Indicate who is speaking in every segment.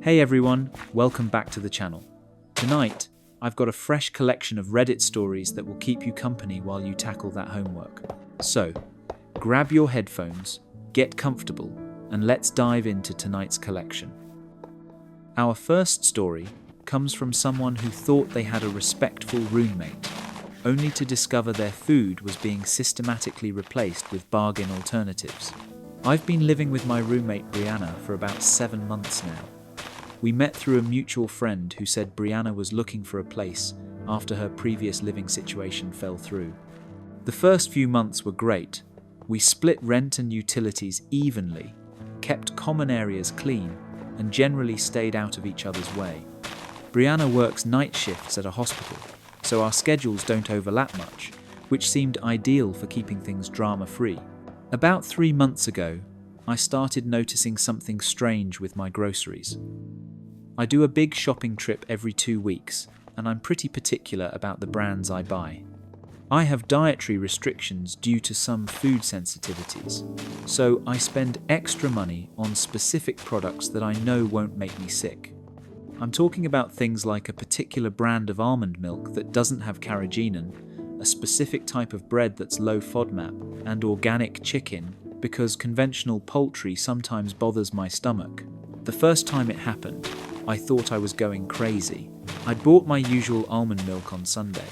Speaker 1: Hey everyone, welcome back to the channel. Tonight, I've got a fresh collection of Reddit stories that will keep you company while you tackle that homework. So, grab your headphones, get comfortable, and let's dive into tonight's collection. Our first story comes from someone who thought they had a respectful roommate, only to discover their food was being systematically replaced with bargain alternatives. I've been living with my roommate Brianna for about 7 months now. We met through a mutual friend who said Brianna was looking for a place after her previous living situation fell through. The first few months were great. We split rent and utilities evenly, kept common areas clean, and generally stayed out of each other's way. Brianna works night shifts at a hospital, so our schedules don't overlap much, which seemed ideal for keeping things drama-free. About 3 months ago, I started noticing something strange with my groceries. I do a big shopping trip every 2 weeks, and I'm pretty particular about the brands I buy. I have dietary restrictions due to some food sensitivities, so I spend extra money on specific products that I know won't make me sick. I'm talking about things like a particular brand of almond milk that doesn't have carrageenan, a specific type of bread that's low FODMAP, and organic chicken, because conventional poultry sometimes bothers my stomach. The first time it happened, I thought I was going crazy. I'd bought my usual almond milk on Sunday,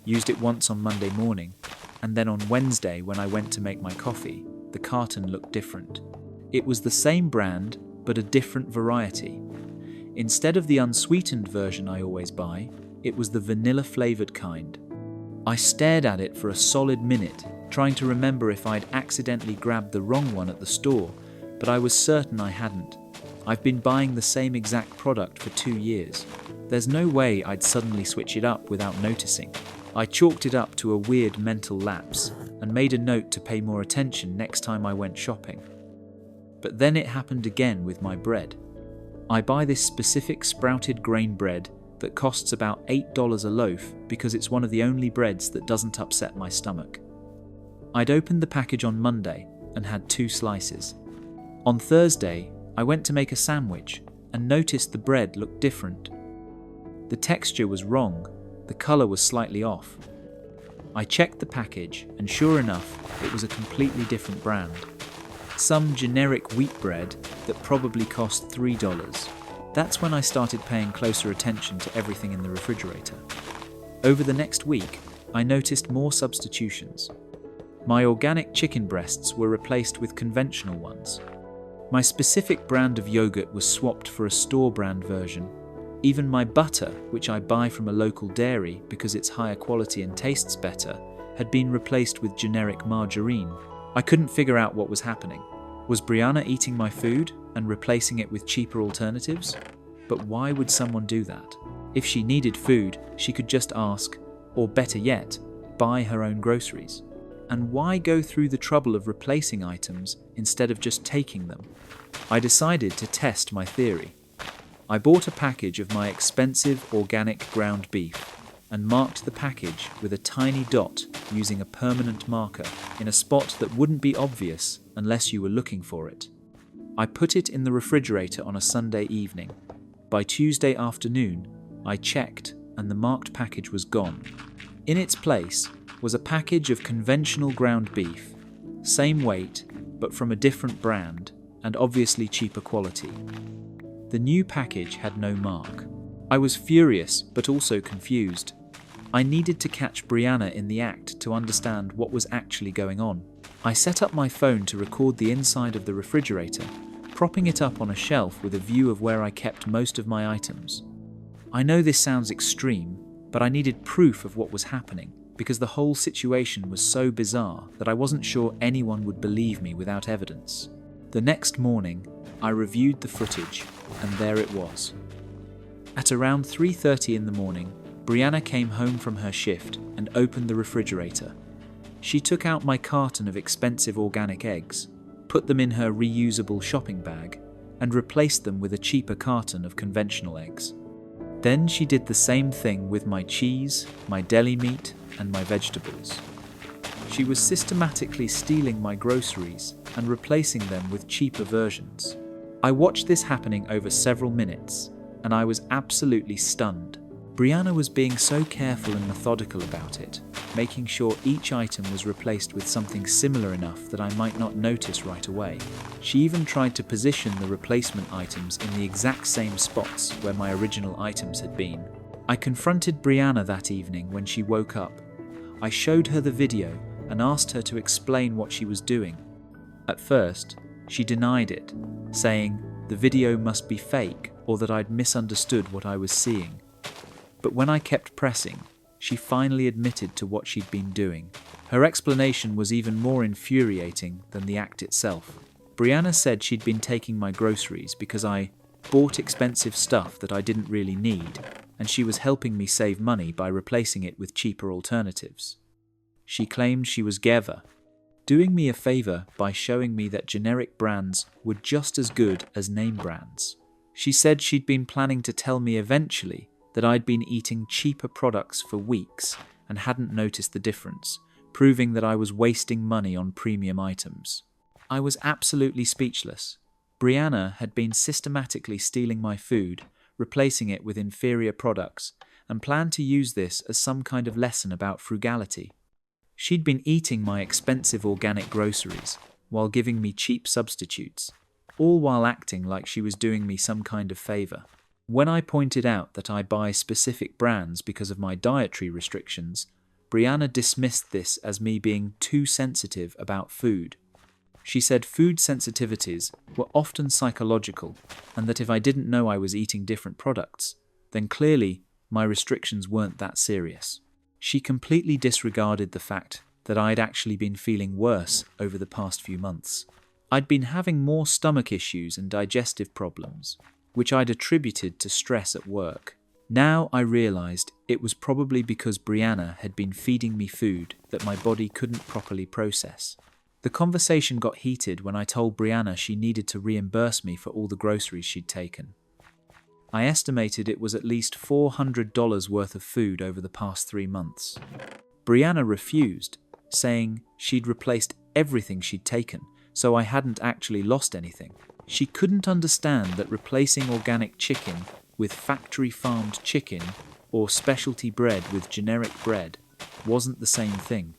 Speaker 1: used it once on Monday morning, and then on Wednesday when I went to make my coffee, the carton looked different. It was the same brand, but a different variety. Instead of the unsweetened version I always buy, it was the vanilla-flavoured kind. I stared at it for a solid minute, trying to remember if I'd accidentally grabbed the wrong one at the store, but I was certain I hadn't. I've been buying the same exact product for 2 years. There's no way I'd suddenly switch it up without noticing. I chalked it up to a weird mental lapse and made a note to pay more attention next time I went shopping. But then it happened again with my bread. I buy this specific sprouted grain bread that costs about $8 a loaf because it's one of the only breads that doesn't upset my stomach. I'd opened the package on Monday and had 2 slices. On Thursday, I went to make a sandwich and noticed the bread looked different. The texture was wrong, the colour was slightly off. I checked the package and sure enough, it was a completely different brand. Some generic wheat bread that probably cost $3. That's when I started paying closer attention to everything in the refrigerator. Over the next week, I noticed more substitutions. My organic chicken breasts were replaced with conventional ones. My specific brand of yogurt was swapped for a store brand version. Even my butter, which I buy from a local dairy because it's higher quality and tastes better, had been replaced with generic margarine. I couldn't figure out what was happening. Was Brianna eating my food and replacing it with cheaper alternatives? But why would someone do that? If she needed food, she could just ask, or better yet, buy her own groceries. And why go through the trouble of replacing items instead of just taking them? I decided to test my theory. I bought a package of my expensive organic ground beef and marked the package with a tiny dot using a permanent marker in a spot that wouldn't be obvious unless you were looking for it. I put it in the refrigerator on a Sunday evening. By Tuesday afternoon, I checked and the marked package was gone. In its place was a package of conventional ground beef, same weight, but from a different brand, and obviously cheaper quality. The new package had no mark. I was furious, but also confused. I needed to catch Brianna in the act to understand what was actually going on. I set up my phone to record the inside of the refrigerator, propping it up on a shelf with a view of where I kept most of my items. I know this sounds extreme, but I needed proof of what was happening, because the whole situation was so bizarre that I wasn't sure anyone would believe me without evidence. The next morning, I reviewed the footage, and there it was. At around 3:30 in the morning, Brianna came home from her shift and opened the refrigerator. She took out my carton of expensive organic eggs, put them in her reusable shopping bag, and replaced them with a cheaper carton of conventional eggs. Then she did the same thing with my cheese, my deli meat, and my vegetables. She was systematically stealing my groceries and replacing them with cheaper versions. I watched this happening over several minutes, and I was absolutely stunned. Brianna was being so careful and methodical about it, making sure each item was replaced with something similar enough that I might not notice right away. She even tried to position the replacement items in the exact same spots where my original items had been. I confronted Brianna that evening when she woke up. I showed her the video and asked her to explain what she was doing. At first, she denied it, saying the video must be fake or that I'd misunderstood what I was seeing. But when I kept pressing, she finally admitted to what she'd been doing. Her explanation was even more infuriating than the act itself. Brianna said she'd been taking my groceries because I bought expensive stuff that I didn't really need, and she was helping me save money by replacing it with cheaper alternatives. She claimed she was Geva, doing me a favor by showing me that generic brands were just as good as name brands. She said she'd been planning to tell me eventually that I'd been eating cheaper products for weeks and hadn't noticed the difference, proving that I was wasting money on premium items. I was absolutely speechless. Brianna had been systematically stealing my food, replacing it with inferior products, and planned to use this as some kind of lesson about frugality. She'd been eating my expensive organic groceries while giving me cheap substitutes, all while acting like she was doing me some kind of favor. When I pointed out that I buy specific brands because of my dietary restrictions, Brianna dismissed this as me being too sensitive about food. She said food sensitivities were often psychological, and that if I didn't know I was eating different products, then clearly my restrictions weren't that serious. She completely disregarded the fact that I'd actually been feeling worse over the past few months. I'd been having more stomach issues and digestive problems, which I'd attributed to stress at work. Now I realized it was probably because Brianna had been feeding me food that my body couldn't properly process. The conversation got heated when I told Brianna she needed to reimburse me for all the groceries she'd taken. I estimated it was at least $400 worth of food over the past 3 months. Brianna refused, saying she'd replaced everything she'd taken, so I hadn't actually lost anything. She couldn't understand that replacing organic chicken with factory-farmed chicken or specialty bread with generic bread wasn't the same thing.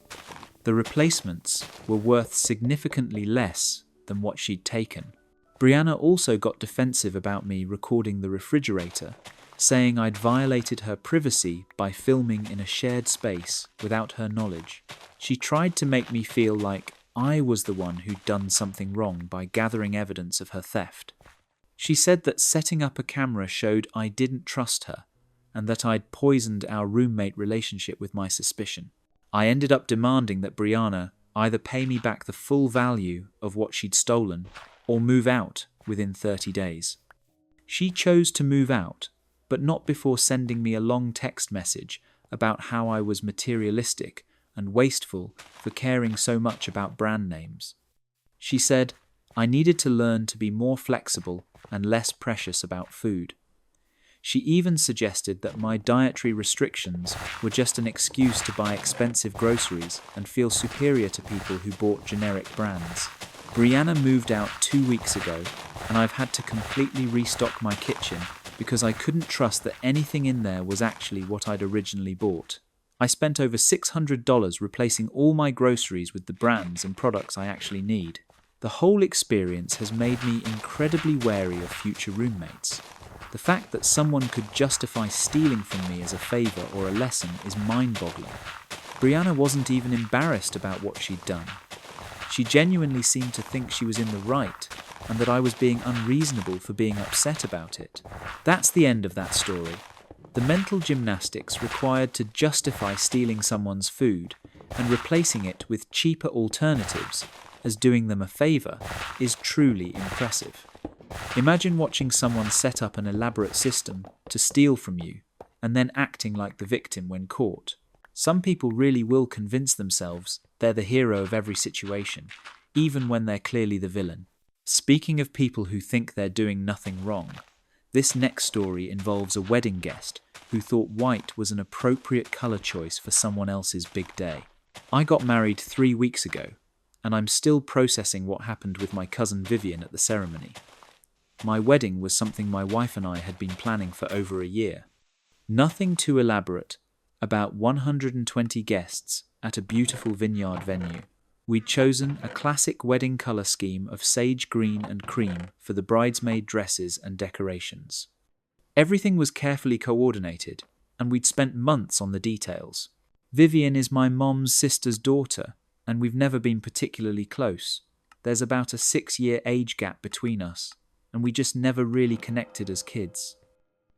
Speaker 1: The replacements were worth significantly less than what she'd taken. Brianna also got defensive about me recording the refrigerator, saying I'd violated her privacy by filming in a shared space without her knowledge. She tried to make me feel like I was the one who'd done something wrong by gathering evidence of her theft. She said that setting up a camera showed I didn't trust her, and that I'd poisoned our roommate relationship with my suspicion. I ended up demanding that Brianna either pay me back the full value of what she'd stolen or move out within 30 days. She chose to move out, but not before sending me a long text message about how I was materialistic and wasteful for caring so much about brand names. She said I needed to learn to be more flexible and less precious about food. She even suggested that my dietary restrictions were just an excuse to buy expensive groceries and feel superior to people who bought generic brands. Brianna moved out 2 weeks ago, and I've had to completely restock my kitchen because I couldn't trust that anything in there was actually what I'd originally bought. I spent over $600 replacing all my groceries with the brands and products I actually need. The whole experience has made me incredibly wary of future roommates. The fact that someone could justify stealing from me as a favor or a lesson is mind-boggling. Brianna wasn't even embarrassed about what she'd done. She genuinely seemed to think she was in the right and that I was being unreasonable for being upset about it. That's the end of that story. The mental gymnastics required to justify stealing someone's food and replacing it with cheaper alternatives as doing them a favor is truly impressive. Imagine watching someone set up an elaborate system to steal from you and then acting like the victim when caught. Some people really will convince themselves they're the hero of every situation, even when they're clearly the villain. Speaking of people who think they're doing nothing wrong, this next story involves a wedding guest who thought white was an appropriate color choice for someone else's big day. I got married 3 weeks ago, and I'm still processing what happened with my cousin Vivian at the ceremony. my wedding was something my wife and I had been planning for over a year. Nothing too elaborate, about 120 guests at a beautiful vineyard venue. We'd chosen a classic wedding colour scheme of sage green and cream for the bridesmaid dresses and decorations. Everything was carefully coordinated, and we'd spent months on the details. Vivian is my mom's sister's daughter, and we've never been particularly close. There's about a 6-year age gap between us, and we just never really connected as kids.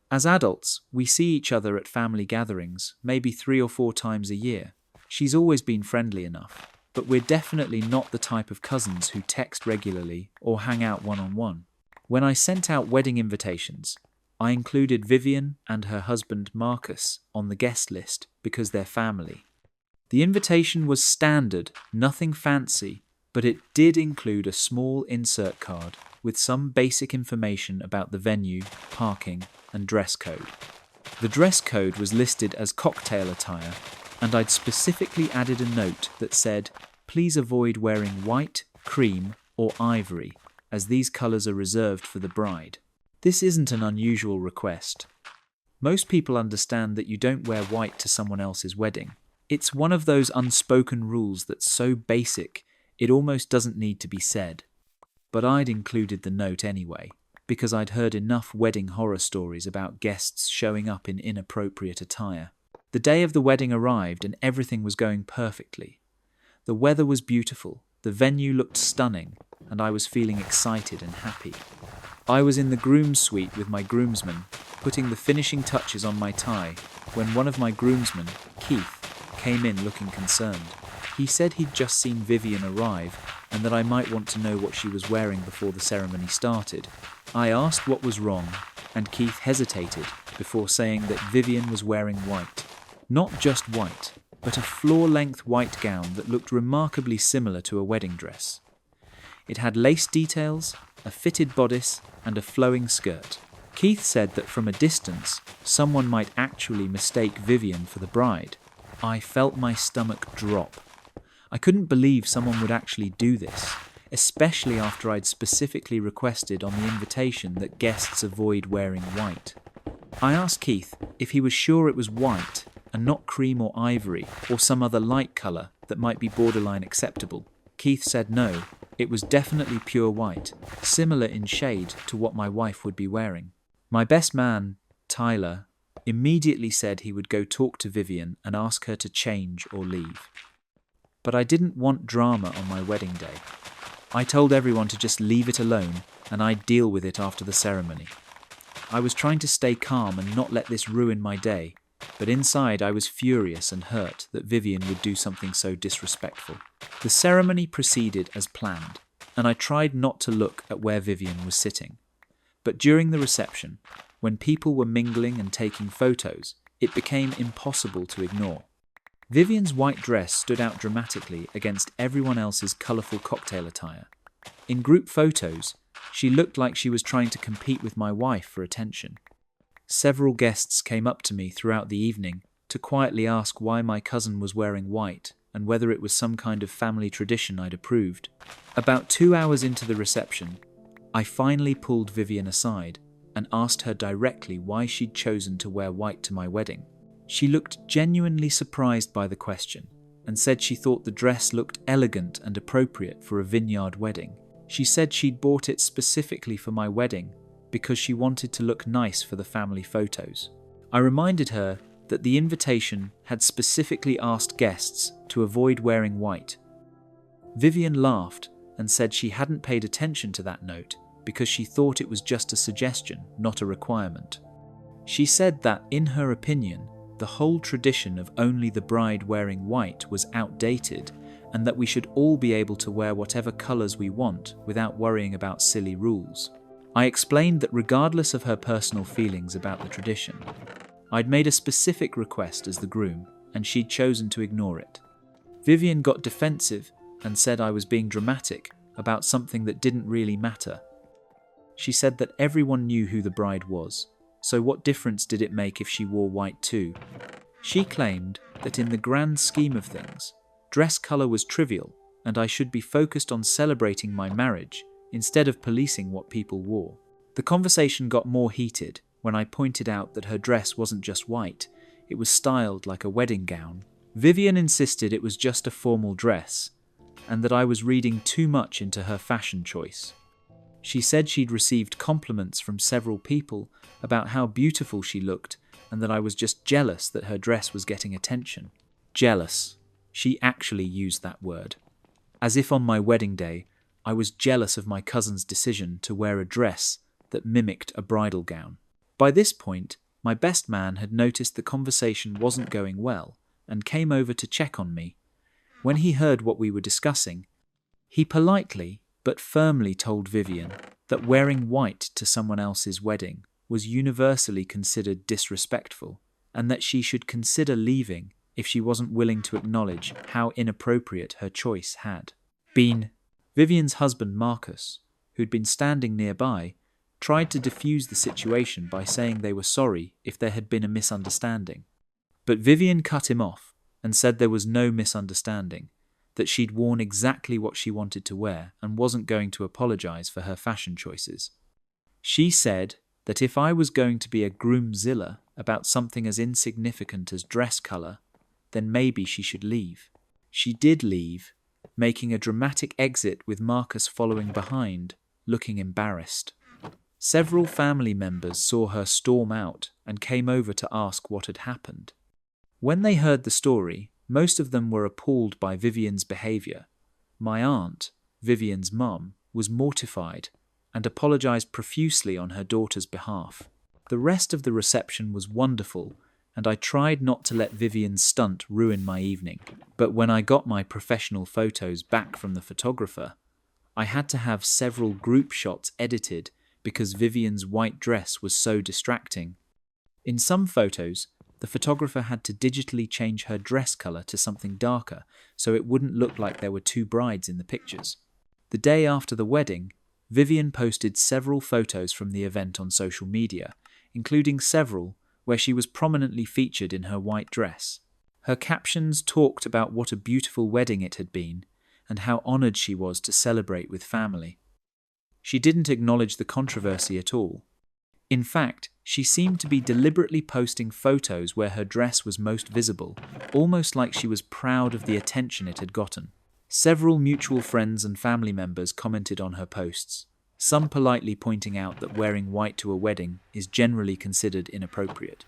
Speaker 1: As adults, we see each other at family gatherings, maybe 3 or 4 times a year. She's always been friendly enough, but we're definitely not the type of cousins who text regularly or hang out one-on-one. When I sent out wedding invitations, I included Vivian and her husband Marcus on the guest list because they're family. The invitation was standard, nothing fancy, but it did include a small insert card with some basic information about the venue, parking, and dress code. The dress code was listed as cocktail attire, and I'd specifically added a note that said, "Please avoid wearing white, cream, or ivory, as these colours are reserved for the bride." This isn't an unusual request. Most people understand that you don't wear white to someone else's wedding. It's one of those unspoken rules that's so basic, it almost doesn't need to be said. But I'd included the note anyway, because I'd heard enough wedding horror stories about guests showing up in inappropriate attire. The day of the wedding arrived and everything was going perfectly. The weather was beautiful, the venue looked stunning, and I was feeling excited and happy. I was in the groom's suite with my groomsmen, putting the finishing touches on my tie, when one of my groomsmen, Keith, came in looking concerned. He said he'd just seen Vivian arrive and that I might want to know what she was wearing before the ceremony started. I asked what was wrong, and Keith hesitated before saying that Vivian was wearing white. Not just white, but a floor-length white gown that looked remarkably similar to a wedding dress. It had lace details, a fitted bodice, and a flowing skirt. Keith said that from a distance, someone might actually mistake Vivian for the bride. I felt my stomach drop. I couldn't believe someone would actually do this, especially after I'd specifically requested on the invitation that guests avoid wearing white. I asked Keith if he was sure it was white and not cream or ivory or some other light colour that might be borderline acceptable. Keith said no, it was definitely pure white, similar in shade to what my wife would be wearing. My best man, Tyler, immediately said he would go talk to Vivian and ask her to change or leave. But I didn't want drama on my wedding day. I told everyone to just leave it alone and I'd deal with it after the ceremony. I was trying to stay calm and not let this ruin my day, but inside I was furious and hurt that Vivian would do something so disrespectful. The ceremony proceeded as planned, and I tried not to look at where Vivian was sitting. But during the reception, when people were mingling and taking photos, it became impossible to ignore. Vivian's white dress stood out dramatically against everyone else's colourful cocktail attire. In group photos, she looked like she was trying to compete with my wife for attention. Several guests came up to me throughout the evening to quietly ask why my cousin was wearing white and whether it was some kind of family tradition I'd approved. About 2 hours into the reception, I finally pulled Vivian aside and asked her directly why she'd chosen to wear white to my wedding. She looked genuinely surprised by the question and said she thought the dress looked elegant and appropriate for a vineyard wedding. She said she'd bought it specifically for my wedding because she wanted to look nice for the family photos. I reminded her that the invitation had specifically asked guests to avoid wearing white. Vivian laughed and said she hadn't paid attention to that note because she thought it was just a suggestion, not a requirement. She said that, in her opinion, the whole tradition of only the bride wearing white was outdated and that we should all be able to wear whatever colours we want without worrying about silly rules. I explained that regardless of her personal feelings about the tradition, I'd made a specific request as the groom and she'd chosen to ignore it. Vivian got defensive and said I was being dramatic about something that didn't really matter. She said that everyone knew who the bride was, so what difference did it make if she wore white too? She claimed that in the grand scheme of things, dress colour was trivial and I should be focused on celebrating my marriage instead of policing what people wore. The conversation got more heated when I pointed out that her dress wasn't just white, it was styled like a wedding gown. Vivian insisted it was just a formal dress, and that I was reading too much into her fashion choice. She said she'd received compliments from several people about how beautiful she looked and that I was just jealous that her dress was getting attention. Jealous. She actually used that word. As if on my wedding day, I was jealous of my cousin's decision to wear a dress that mimicked a bridal gown. By this point, my best man had noticed the conversation wasn't going well and came over to check on me. When he heard what we were discussing, he politely but firmly told Vivian that wearing white to someone else's wedding was universally considered disrespectful and that she should consider leaving if she wasn't willing to acknowledge how inappropriate her choice had been. Vivian's husband, Marcus, who'd been standing nearby, tried to defuse the situation by saying they were sorry if there had been a misunderstanding. But Vivian cut him off and said there was no misunderstanding, that she'd worn exactly what she wanted to wear and wasn't going to apologize for her fashion choices. She said that if I was going to be a groomzilla about something as insignificant as dress color, then maybe she should leave. She did leave, making a dramatic exit with Marcus following behind, looking embarrassed. Several family members saw her storm out and came over to ask what had happened. When they heard the story, most of them were appalled by Vivian's behaviour. My aunt, Vivian's mum, was mortified and apologised profusely on her daughter's behalf. The rest of the reception was wonderful, and I tried not to let Vivian's stunt ruin my evening. But when I got my professional photos back from the photographer, I had to have several group shots edited because Vivian's white dress was so distracting. In some photos, the photographer had to digitally change her dress colour to something darker so it wouldn't look like there were two brides in the pictures. The day after the wedding, Vivian posted several photos from the event on social media, including several where she was prominently featured in her white dress. Her captions talked about what a beautiful wedding it had been and how honoured she was to celebrate with family. She didn't acknowledge the controversy at all. In fact, she seemed to be deliberately posting photos where her dress was most visible, almost like she was proud of the attention it had gotten. Several mutual friends and family members commented on her posts, some politely pointing out that wearing white to a wedding is generally considered inappropriate.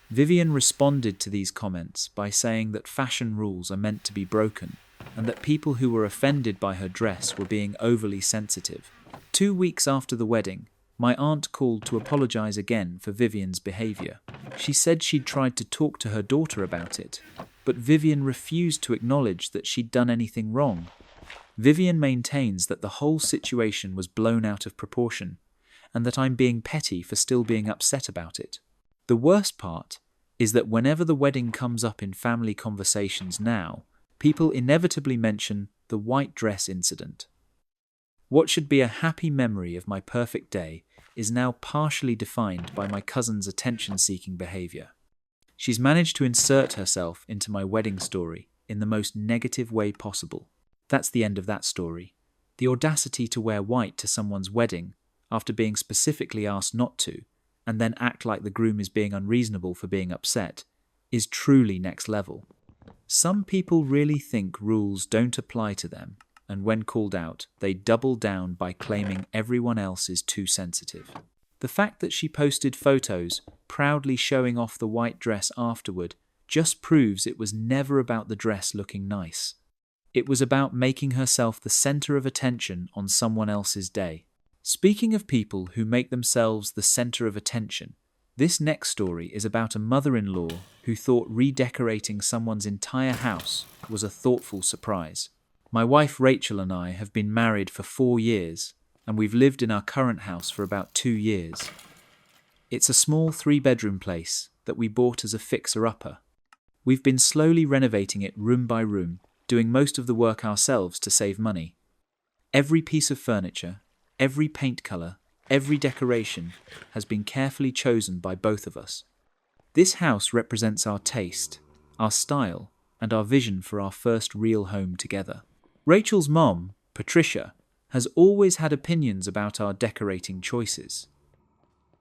Speaker 1: Vivian responded to these comments by saying that fashion rules are meant to be broken and that people who were offended by her dress were being overly sensitive. 2 weeks after the wedding, my aunt called to apologise again for Vivian's behaviour. She said she'd tried to talk to her daughter about it, but Vivian refused to acknowledge that she'd done anything wrong. Vivian maintains that the whole situation was blown out of proportion, and that I'm being petty for still being upset about it. The worst part is that whenever the wedding comes up in family conversations now, people inevitably mention the white dress incident. What should be a happy memory of my perfect day is now partially defined by my cousin's attention-seeking behaviour. She's managed to insert herself into my wedding story in the most negative way possible. That's the end of that story. The audacity to wear white to someone's wedding after being specifically asked not to, and then act like the groom is being unreasonable for being upset, is truly next level. Some people really think rules don't apply to them, and when called out, they double down by claiming everyone else is too sensitive. The fact that she posted photos proudly showing off the white dress afterward just proves it was never about the dress looking nice. It was about making herself the centre of attention on someone else's day. Speaking of people who make themselves the centre of attention, this next story is about a mother-in-law who thought redecorating someone's entire house was a thoughtful surprise. My wife Rachel and I have been married for 4 years, and we've lived in our current house for about 2 years. It's a small 3-bedroom place that we bought as a fixer-upper. We've been slowly renovating it room by room, doing most of the work ourselves to save money. Every piece of furniture, every paint colour, every decoration has been carefully chosen by both of us. This house represents our taste, our style, and our vision for our first real home together. Rachel's mom, Patricia, has always had opinions about our decorating choices.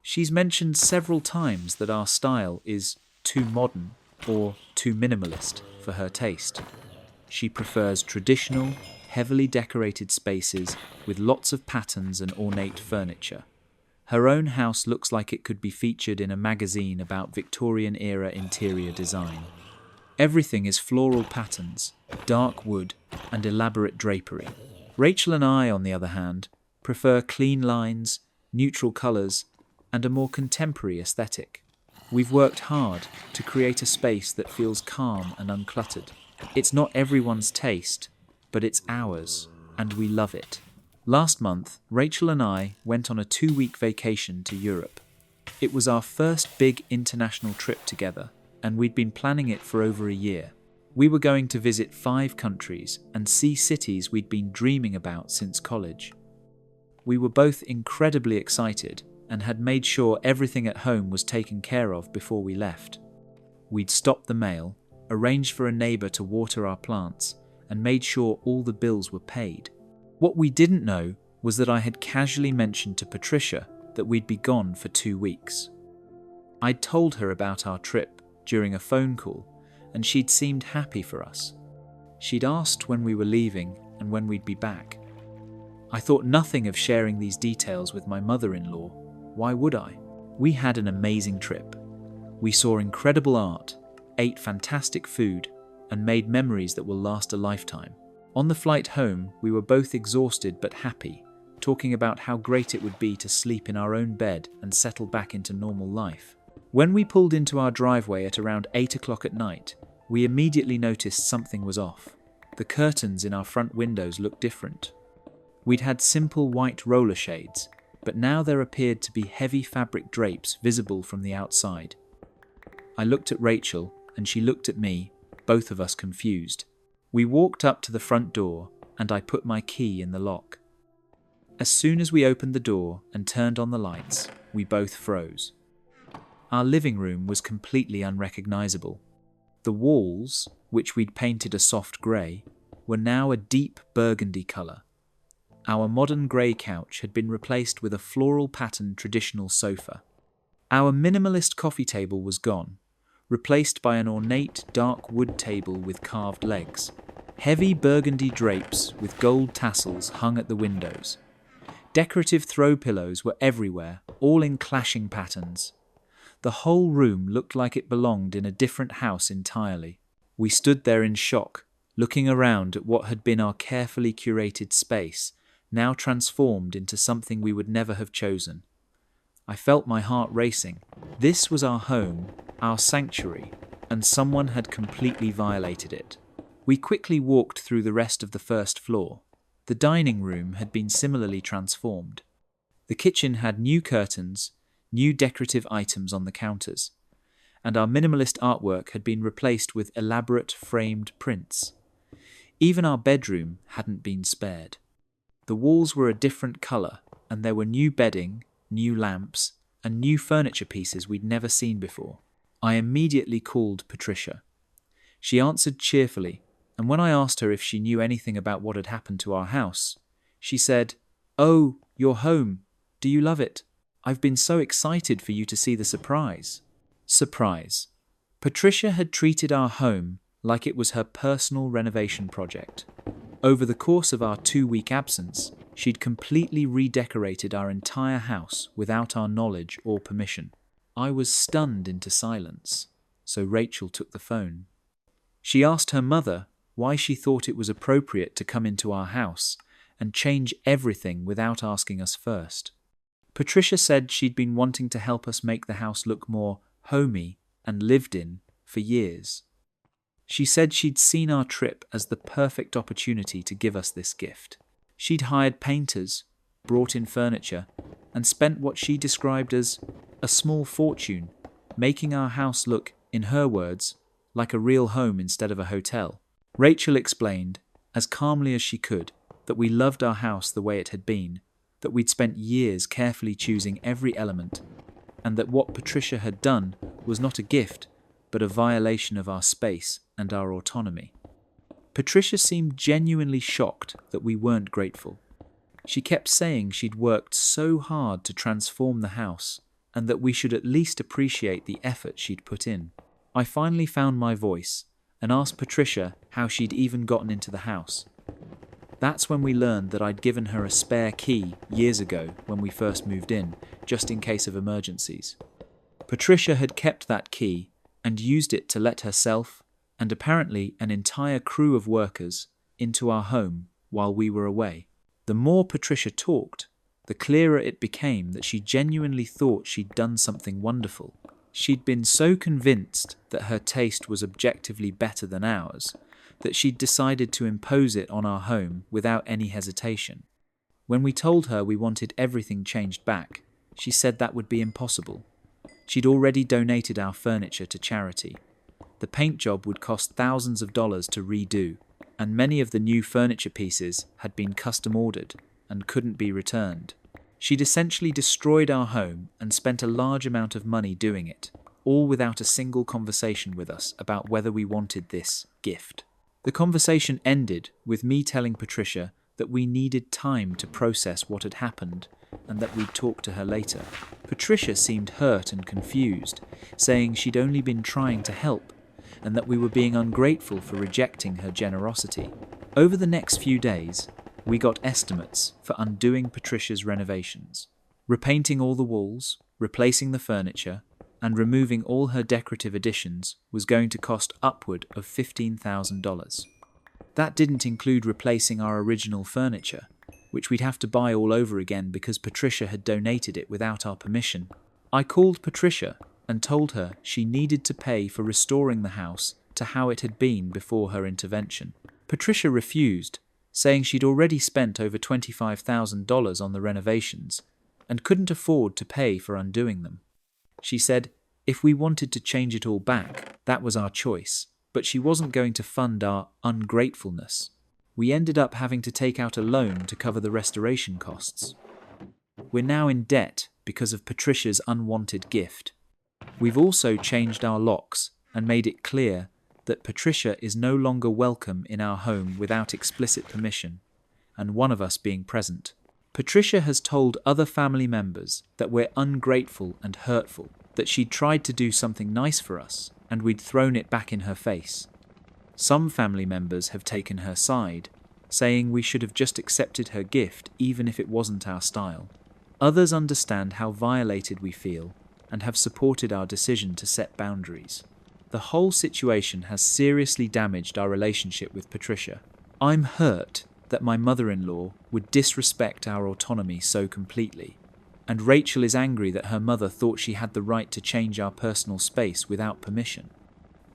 Speaker 1: She's mentioned several times that our style is too modern or too minimalist for her taste. She prefers traditional, heavily decorated spaces with lots of patterns and ornate furniture. Her own house looks like it could be featured in a magazine about Victorian-era interior design. Everything is floral patterns, dark wood, and elaborate drapery. Rachel and I, on the other hand, prefer clean lines, neutral colours, and a more contemporary aesthetic. We've worked hard to create a space that feels calm and uncluttered. It's not everyone's taste, but it's ours, and we love it. Last month, Rachel and I went on a 2-week vacation to Europe. It was our first big international trip together, and we'd been planning it for over a year. We were going to visit 5 countries and see cities we'd been dreaming about since college. We were both incredibly excited and had made sure everything at home was taken care of before we left. We'd stopped the mail, arranged for a neighbour to water our plants, and made sure all the bills were paid. What we didn't know was that I had casually mentioned to Patricia that we'd be gone for 2 weeks. I'd told her about our trip during a phone call, and she'd seemed happy for us. She'd asked when we were leaving and when we'd be back. I thought nothing of sharing these details with my mother-in-law. Why would I? We had an amazing trip. We saw incredible art, ate fantastic food, and made memories that will last a lifetime. On the flight home, we were both exhausted but happy, talking about how great it would be to sleep in our own bed and settle back into normal life. When we pulled into our driveway at around 8 o'clock at night, we immediately noticed something was off. The curtains in our front windows looked different. We'd had simple white roller shades, but now there appeared to be heavy fabric drapes visible from the outside. I looked at Rachel, and she looked at me, both of us confused. We walked up to the front door, and I put my key in the lock. As soon as we opened the door and turned on the lights, we both froze. Our living room was completely unrecognizable. The walls, which we'd painted a soft grey, were now a deep burgundy colour. Our modern grey couch had been replaced with a floral-patterned traditional sofa. Our minimalist coffee table was gone, replaced by an ornate dark wood table with carved legs. Heavy burgundy drapes with gold tassels hung at the windows. Decorative throw pillows were everywhere, all in clashing patterns. The whole room looked like it belonged in a different house entirely. We stood there in shock, looking around at what had been our carefully curated space, now transformed into something we would never have chosen. I felt my heart racing. This was our home, our sanctuary, and someone had completely violated it. We quickly walked through the rest of the first floor. The dining room had been similarly transformed. The kitchen had new curtains, new decorative items on the counters, and our minimalist artwork had been replaced with elaborate framed prints. Even our bedroom hadn't been spared. The walls were a different colour, and there were new bedding, new lamps, and new furniture pieces we'd never seen before. I immediately called Patricia. She answered cheerfully, and when I asked her if she knew anything about what had happened to our house, she said, "Oh, you're home. Do you love it? I've been so excited for you to see the surprise." Surprise. Patricia had treated our home like it was her personal renovation project. Over the course of our 2-week absence, she'd completely redecorated our entire house without our knowledge or permission. I was stunned into silence, so Rachel took the phone. She asked her mother why she thought it was appropriate to come into our house and change everything without asking us first. Patricia said she'd been wanting to help us make the house look more homey and lived in for years. She said she'd seen our trip as the perfect opportunity to give us this gift. She'd hired painters, brought in furniture, and spent what she described as a small fortune, making our house look, in her words, like a real home instead of a hotel. Rachel explained, as calmly as she could, that we loved our house the way it had been, that we'd spent years carefully choosing every element, and that what Patricia had done was not a gift, but a violation of our space and our autonomy. Patricia seemed genuinely shocked that we weren't grateful. She kept saying she'd worked so hard to transform the house, and that we should at least appreciate the effort she'd put in. I finally found my voice and asked Patricia how she'd even gotten into the house. That's when we learned that I'd given her a spare key years ago when we first moved in, just in case of emergencies. Patricia had kept that key and used it to let herself, and apparently an entire crew of workers, into our home while we were away. The more Patricia talked, the clearer it became that she genuinely thought she'd done something wonderful. She'd been so convinced that her taste was objectively better than ours, that she'd decided to impose it on our home without any hesitation. When we told her we wanted everything changed back, she said that would be impossible. She'd already donated our furniture to charity. The paint job would cost thousands of dollars to redo, and many of the new furniture pieces had been custom ordered and couldn't be returned. She'd essentially destroyed our home and spent a large amount of money doing it, all without a single conversation with us about whether we wanted this gift. The conversation ended with me telling Patricia that we needed time to process what had happened and that we'd talk to her later. Patricia seemed hurt and confused, saying she'd only been trying to help and that we were being ungrateful for rejecting her generosity. Over the next few days, we got estimates for undoing Patricia's renovations. Repainting all the walls, replacing the furniture, and removing all her decorative additions was going to cost upward of $15,000. That didn't include replacing our original furniture, which we'd have to buy all over again because Patricia had donated it without our permission. I called Patricia and told her she needed to pay for restoring the house to how it had been before her intervention. Patricia refused, saying she'd already spent over $25,000 on the renovations and couldn't afford to pay for undoing them. She said if we wanted to change it all back, that was our choice, but she wasn't going to fund our ungratefulness. We ended up having to take out a loan to cover the restoration costs. We're now in debt because of Patricia's unwanted gift. We've also changed our locks and made it clear that Patricia is no longer welcome in our home without explicit permission, and one of us being present. Patricia has told other family members that we're ungrateful and hurtful, that she'd tried to do something nice for us, and we'd thrown it back in her face. Some family members have taken her side, saying we should have just accepted her gift even if it wasn't our style. Others understand how violated we feel and have supported our decision to set boundaries. The whole situation has seriously damaged our relationship with Patricia. I'm hurt that my mother-in-law would disrespect our autonomy so completely, and Rachel is angry that her mother thought she had the right to change our personal space without permission.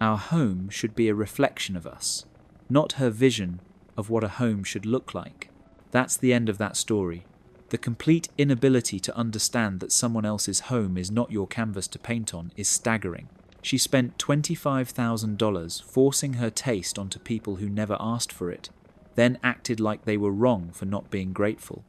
Speaker 1: Our home should be a reflection of us, not her vision of what a home should look like. That's the end of that story. The complete inability to understand that someone else's home is not your canvas to paint on is staggering. She spent $25,000 forcing her taste onto people who never asked for it, then acted like they were wrong for not being grateful.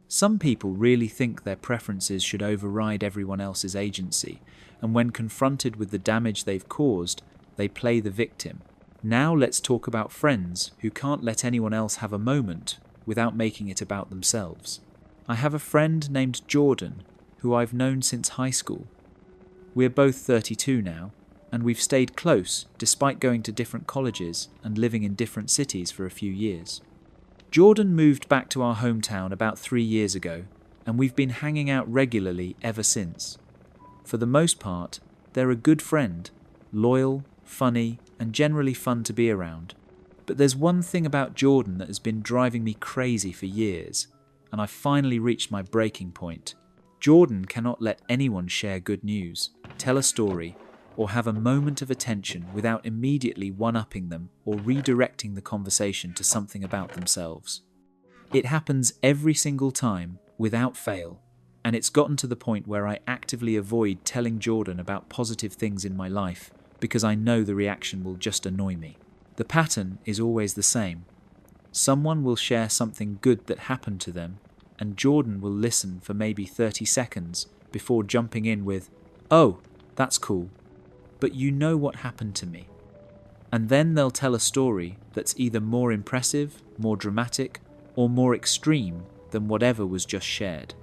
Speaker 1: Some people really think their preferences should override everyone else's agency, and when confronted with the damage they've caused, they play the victim. Now let's talk about friends who can't let anyone else have a moment without making it about themselves. I have a friend named Jordan, who I've known since high school. We're both 32 now, and we've stayed close despite going to different colleges and living in different cities for a few years. Jordan moved back to our hometown about 3 years ago, and we've been hanging out regularly ever since. For the most part, they're a good friend, loyal, funny, and generally fun to be around. But there's one thing about Jordan that has been driving me crazy for years, and I've finally reached my breaking point. Jordan cannot let anyone share good news, tell a story, or have a moment of attention without immediately one-upping them or redirecting the conversation to something about themselves. It happens every single time, without fail, and it's gotten to the point where I actively avoid telling Jordan about positive things in my life because I know the reaction will just annoy me. The pattern is always the same. Someone will share something good that happened to them, and Jordan will listen for maybe 30 seconds before jumping in with, "Oh, that's cool, but you know what happened to me." And then they'll tell a story that's either more impressive, more dramatic, or more extreme than whatever was just shared.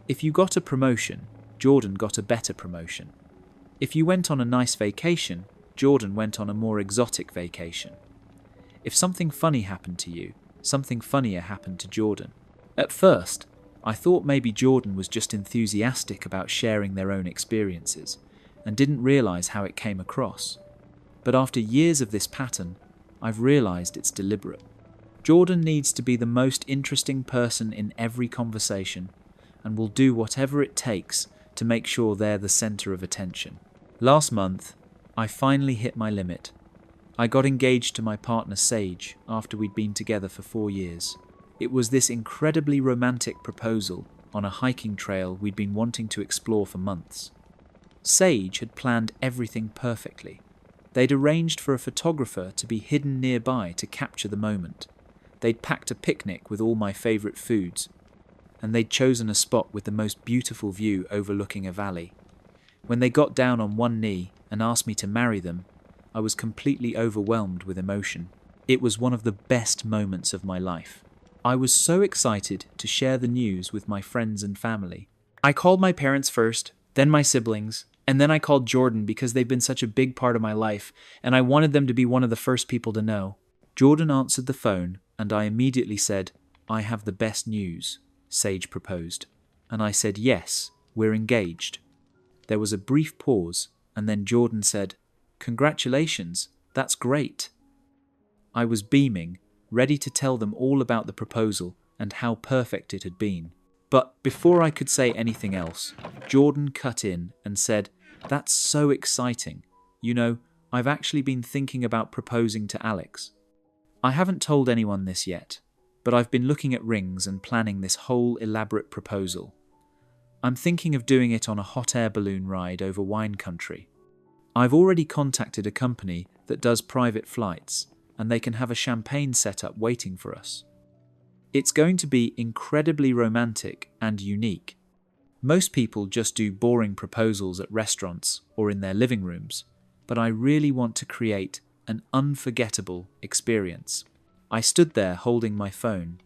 Speaker 1: If you got a promotion, Jordan got a better promotion. If you went on a nice vacation, Jordan went on a more exotic vacation. If something funny happened to you, something funnier happened to Jordan. At first, I thought maybe Jordan was just enthusiastic about sharing their own experiences and didn't realize how it came across. But after years of this pattern, I've realized it's deliberate. Jordan needs to be the most interesting person in every conversation and will do whatever it takes to make sure they're the center of attention. Last month, I finally hit my limit. I got engaged to my partner Sage after we'd been together for 4 years. It was this incredibly romantic proposal on a hiking trail we'd been wanting to explore for months. Sage had planned everything perfectly. They'd arranged for a photographer to be hidden nearby to capture the moment. They'd packed a picnic with all my favorite foods, and they'd chosen a spot with the most beautiful view overlooking a valley. When they got down on one knee and asked me to marry them, I was completely overwhelmed with emotion. It was one of the best moments of my life. I was so excited to share the news with my friends and family. I called my parents first, then my siblings, and then I called Jordan because they've been such a big part of my life, and I wanted them to be one of the first people to know. Jordan answered the phone, and I immediately said, "I have the best news," Sage proposed. And I said, "Yes, we're engaged." There was a brief pause, and then Jordan said, "Congratulations, that's great." I was beaming, ready to tell them all about the proposal and how perfect it had been. But before I could say anything else, Jordan cut in and said, "That's so exciting. You know, I've actually been thinking about proposing to Alex. I haven't told anyone this yet, but I've been looking at rings and planning this whole elaborate proposal. I'm thinking of doing it on a hot air balloon ride over wine country. I've already contacted a company that does private flights, and they can have a champagne setup waiting for us. It's going to be incredibly romantic and unique. Most people just do boring proposals at restaurants or in their living rooms, but I really want to create an unforgettable experience." I stood there holding my phone,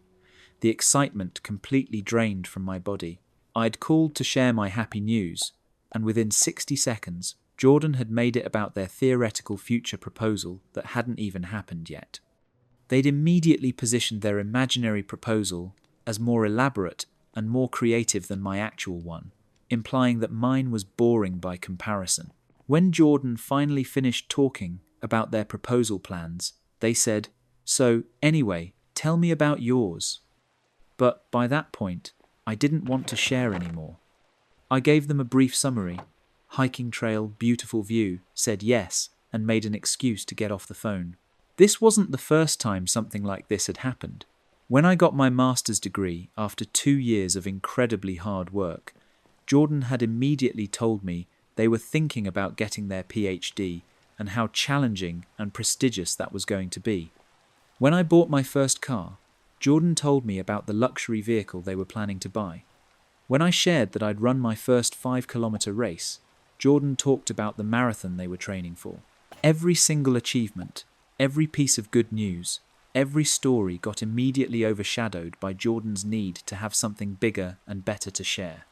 Speaker 1: the excitement completely drained from my body. I'd called to share my happy news, and within 60 seconds, Jordan had made it about their theoretical future proposal that hadn't even happened yet. They'd immediately positioned their imaginary proposal as more elaborate and more creative than my actual one, implying that mine was boring by comparison. When Jordan finally finished talking about their proposal plans, they said, "So, anyway, tell me about yours." But by that point, I didn't want to share anymore. I gave them a brief summary. Hiking trail, beautiful view, said yes, and made an excuse to get off the phone. This wasn't the first time something like this had happened. When I got my master's degree after 2 years of incredibly hard work, Jordan had immediately told me they were thinking about getting their PhD and how challenging and prestigious that was going to be. When I bought my first car, Jordan told me about the luxury vehicle they were planning to buy. When I shared that I'd run my first 5-kilometer race, Jordan talked about the marathon they were training for. Every single achievement, every piece of good news, every story got immediately overshadowed by Jordan's need to have something bigger and better to share.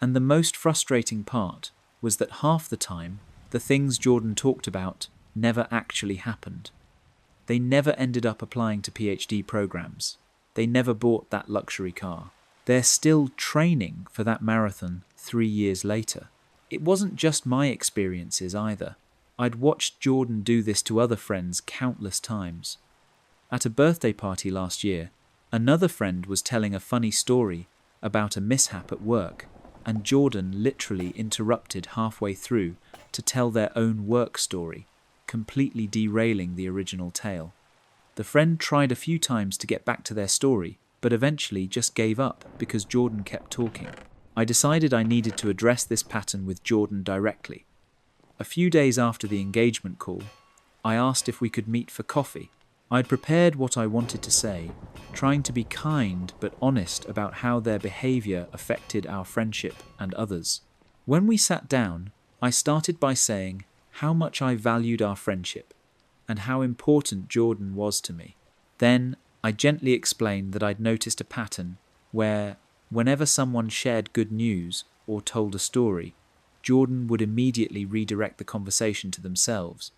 Speaker 1: And the most frustrating part was that half the time, the things Jordan talked about never actually happened. They never ended up applying to PhD programs. They never bought that luxury car. They're still training for that marathon 3 years later. It wasn't just my experiences either. I'd watched Jordan do this to other friends countless times. At a birthday party last year, another friend was telling a funny story about a mishap at work, and Jordan literally interrupted halfway through to tell their own work story, completely derailing the original tale. The friend tried a few times to get back to their story, but eventually just gave up because Jordan kept talking. I decided I needed to address this pattern with Jordan directly. A few days after the engagement call, I asked if we could meet for coffee. I'd prepared what I wanted to say, trying to be kind but honest about how their behavior affected our friendship and others. When we sat down, I started by saying how much I valued our friendship and how important Jordan was to me. Then I gently explained that I'd noticed a pattern where, whenever someone shared good news or told a story, Jordan would immediately redirect the conversation to themselves.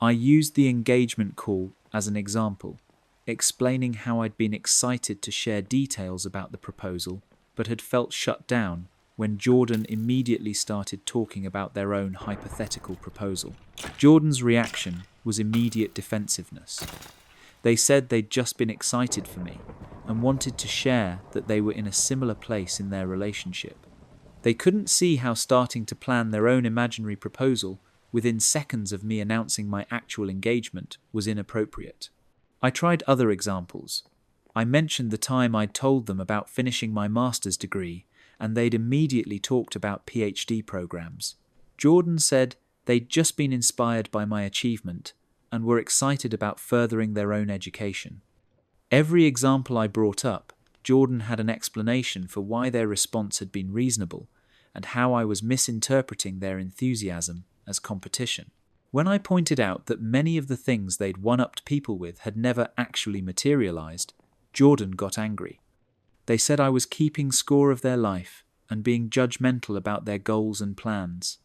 Speaker 1: I used the engagement call as an example, explaining how I'd been excited to share details about the proposal, but had felt shut down when Jordan immediately started talking about their own hypothetical proposal. Jordan's reaction was immediate defensiveness. They said they'd just been excited for me and wanted to share that they were in a similar place in their relationship. They couldn't see how starting to plan their own imaginary proposal within seconds of me announcing my actual engagement was inappropriate. I tried other examples. I mentioned the time I'd told them about finishing my master's degree, and they'd immediately talked about PhD programs. Jordan said they'd just been inspired by my achievement and were excited about furthering their own education. Every example I brought up, Jordan had an explanation for why their response had been reasonable and how I was misinterpreting their enthusiasm as competition. When I pointed out that many of the things they'd one-upped people with had never actually materialized, Jordan got angry. They said I was keeping score of their life and being judgmental about their goals and plans.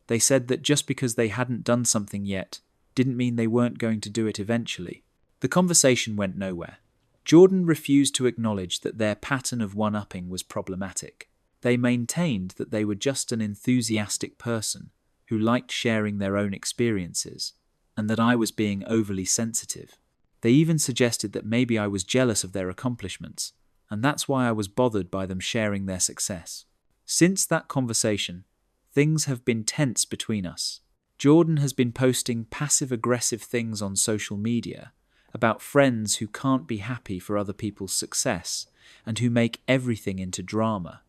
Speaker 1: They said that just because they hadn't done something yet didn't mean they weren't going to do it eventually. The conversation went nowhere. Jordan refused to acknowledge that their pattern of one-upping was problematic. They maintained that they were just an enthusiastic person who liked sharing their own experiences, and that I was being overly sensitive. They even suggested that maybe I was jealous of their accomplishments, and that's why I was bothered by them sharing their success. Since that conversation, things have been tense between us. Jordan has been posting passive-aggressive things on social media about friends who can't be happy for other people's success and who make everything into drama.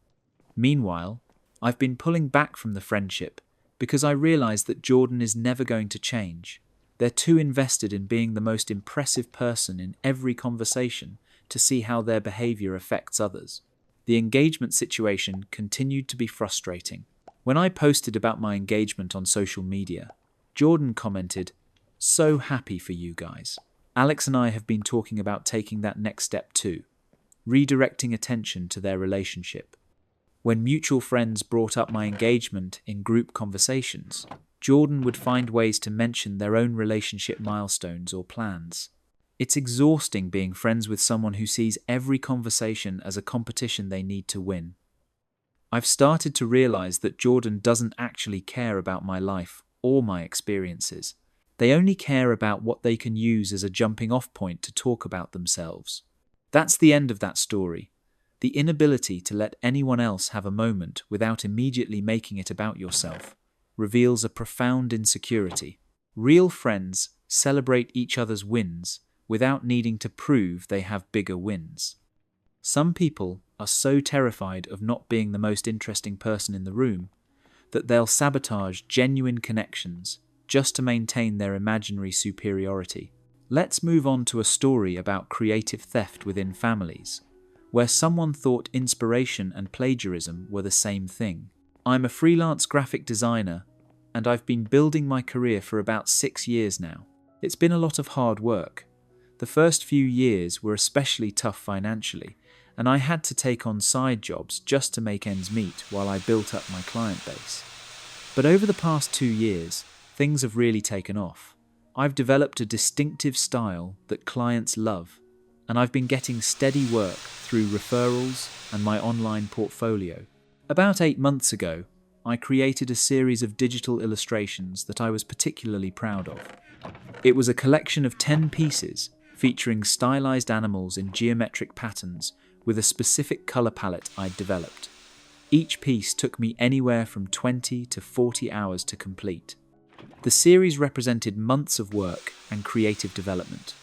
Speaker 1: Meanwhile, I've been pulling back from the friendship because I realize that Jordan is never going to change. They're too invested in being the most impressive person in every conversation to see how their behavior affects others. The engagement situation continued to be frustrating. When I posted about my engagement on social media, Jordan commented, "So happy for you guys. Alex and I have been talking about taking that next step too, redirecting attention to their relationship." When mutual friends brought up my engagement in group conversations, Jordan would find ways to mention their own relationship milestones or plans. It's exhausting being friends with someone who sees every conversation as a competition they need to win. I've started to realize that Jordan doesn't actually care about my life or my experiences. They only care about what they can use as a jumping-off point to talk about themselves. That's the end of that story. The inability to let anyone else have a moment without immediately making it about yourself reveals a profound insecurity. Real friends celebrate each other's wins without needing to prove they have bigger wins. Some people are so terrified of not being the most interesting person in the room that they'll sabotage genuine connections just to maintain their imaginary superiority. Let's move on to a story about creative theft within families, where someone thought inspiration and plagiarism were the same thing. I'm a freelance graphic designer, and I've been building my career for about 6 years now. It's been a lot of hard work. The first few years were especially tough financially, and I had to take on side jobs just to make ends meet while I built up my client base. But over the past 2 years, things have really taken off. I've developed a distinctive style that clients love, and I've been getting steady work through referrals and my online portfolio. About 8 months ago, I created a series of digital illustrations that I was particularly proud of. It was a collection of 10 pieces featuring stylized animals in geometric patterns with a specific color palette I'd developed. Each piece took me anywhere from 20 to 40 hours to complete. The series represented months of work and creative development.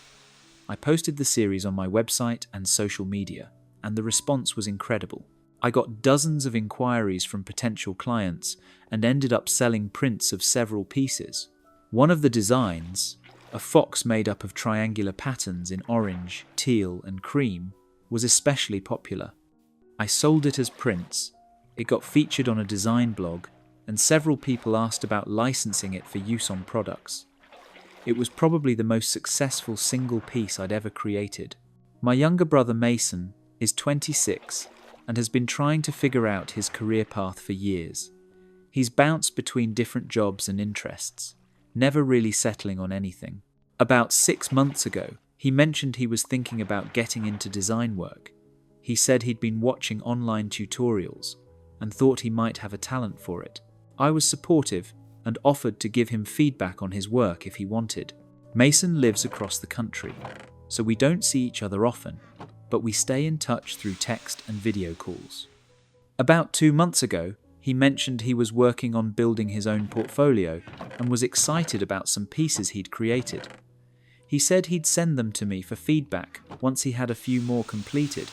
Speaker 1: I posted the series on my website and social media, and the response was incredible. I got dozens of inquiries from potential clients and ended up selling prints of several pieces. One of the designs, a fox made up of triangular patterns in orange, teal, and cream, was especially popular. I sold it as prints. It got featured on a design blog, and several people asked about licensing it for use on products. It was probably the most successful single piece I'd ever created. My younger brother Mason is 26 and has been trying to figure out his career path for years. He's bounced between different jobs and interests, never really settling on anything. About 6 months ago, he mentioned he was thinking about getting into design work. He said he'd been watching online tutorials and thought he might have a talent for it. I was supportive and offered to give him feedback on his work if he wanted. Mason lives across the country, so we don't see each other often, but we stay in touch through text and video calls. About 2 months ago, he mentioned he was working on building his own portfolio and was excited about some pieces he'd created. He said he'd send them to me for feedback once he had a few more completed.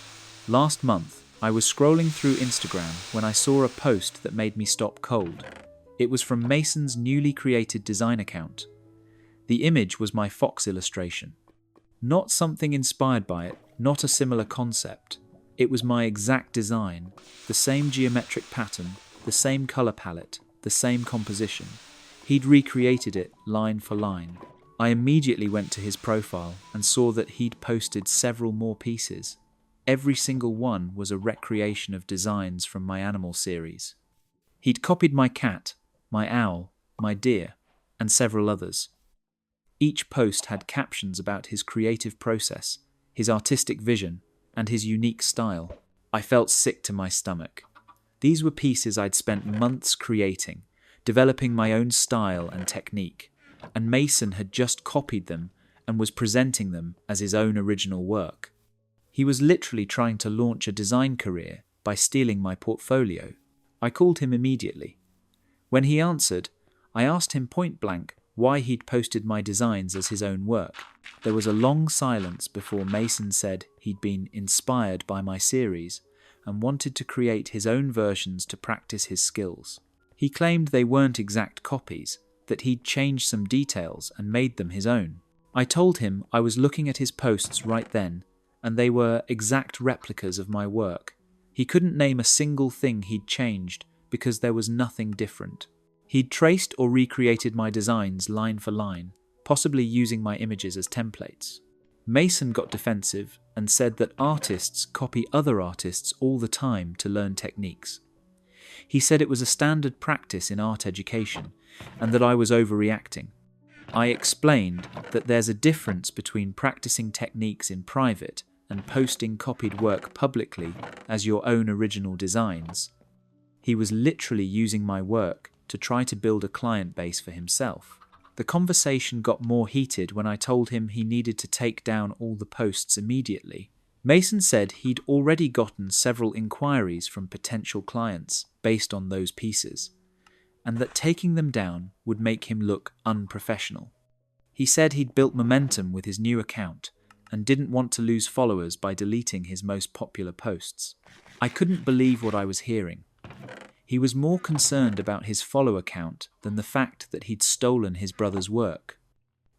Speaker 1: Last month, I was scrolling through Instagram when I saw a post that made me stop cold. It was from Mason's newly created design account. The image was my fox illustration. Not something inspired by it, not a similar concept. It was my exact design, the same geometric pattern, the same color palette, the same composition. He'd recreated it line for line. I immediately went to his profile and saw that he'd posted several more pieces. Every single one was a recreation of designs from my animal series. He'd copied my cat, my owl, my deer, and several others. Each post had captions about his creative process, his artistic vision, and his unique style. I felt sick to my stomach. These were pieces I'd spent months creating, developing my own style and technique, and Mason had just copied them and was presenting them as his own original work. He was literally trying to launch a design career by stealing my portfolio. I called him immediately. When he answered, I asked him point blank why he'd posted my designs as his own work. There was a long silence before Mason said he'd been inspired by my series and wanted to create his own versions to practice his skills. He claimed they weren't exact copies, that he'd changed some details and made them his own. I told him I was looking at his posts right then, and they were exact replicas of my work. He couldn't name a single thing he'd changed because there was nothing different. He'd traced or recreated my designs line for line, possibly using my images as templates. Mason got defensive and said that artists copy other artists all the time to learn techniques. He said it was a standard practice in art education and that I was overreacting. I explained that there's a difference between practicing techniques in private and posting copied work publicly as your own original designs. He was literally using my work to try to build a client base for himself. The conversation got more heated when I told him he needed to take down all the posts immediately. Mason said he'd already gotten several inquiries from potential clients based on those pieces, and that taking them down would make him look unprofessional. He said he'd built momentum with his new account and didn't want to lose followers by deleting his most popular posts. I couldn't believe what I was hearing. He was more concerned about his follower count than the fact that he'd stolen his brother's work.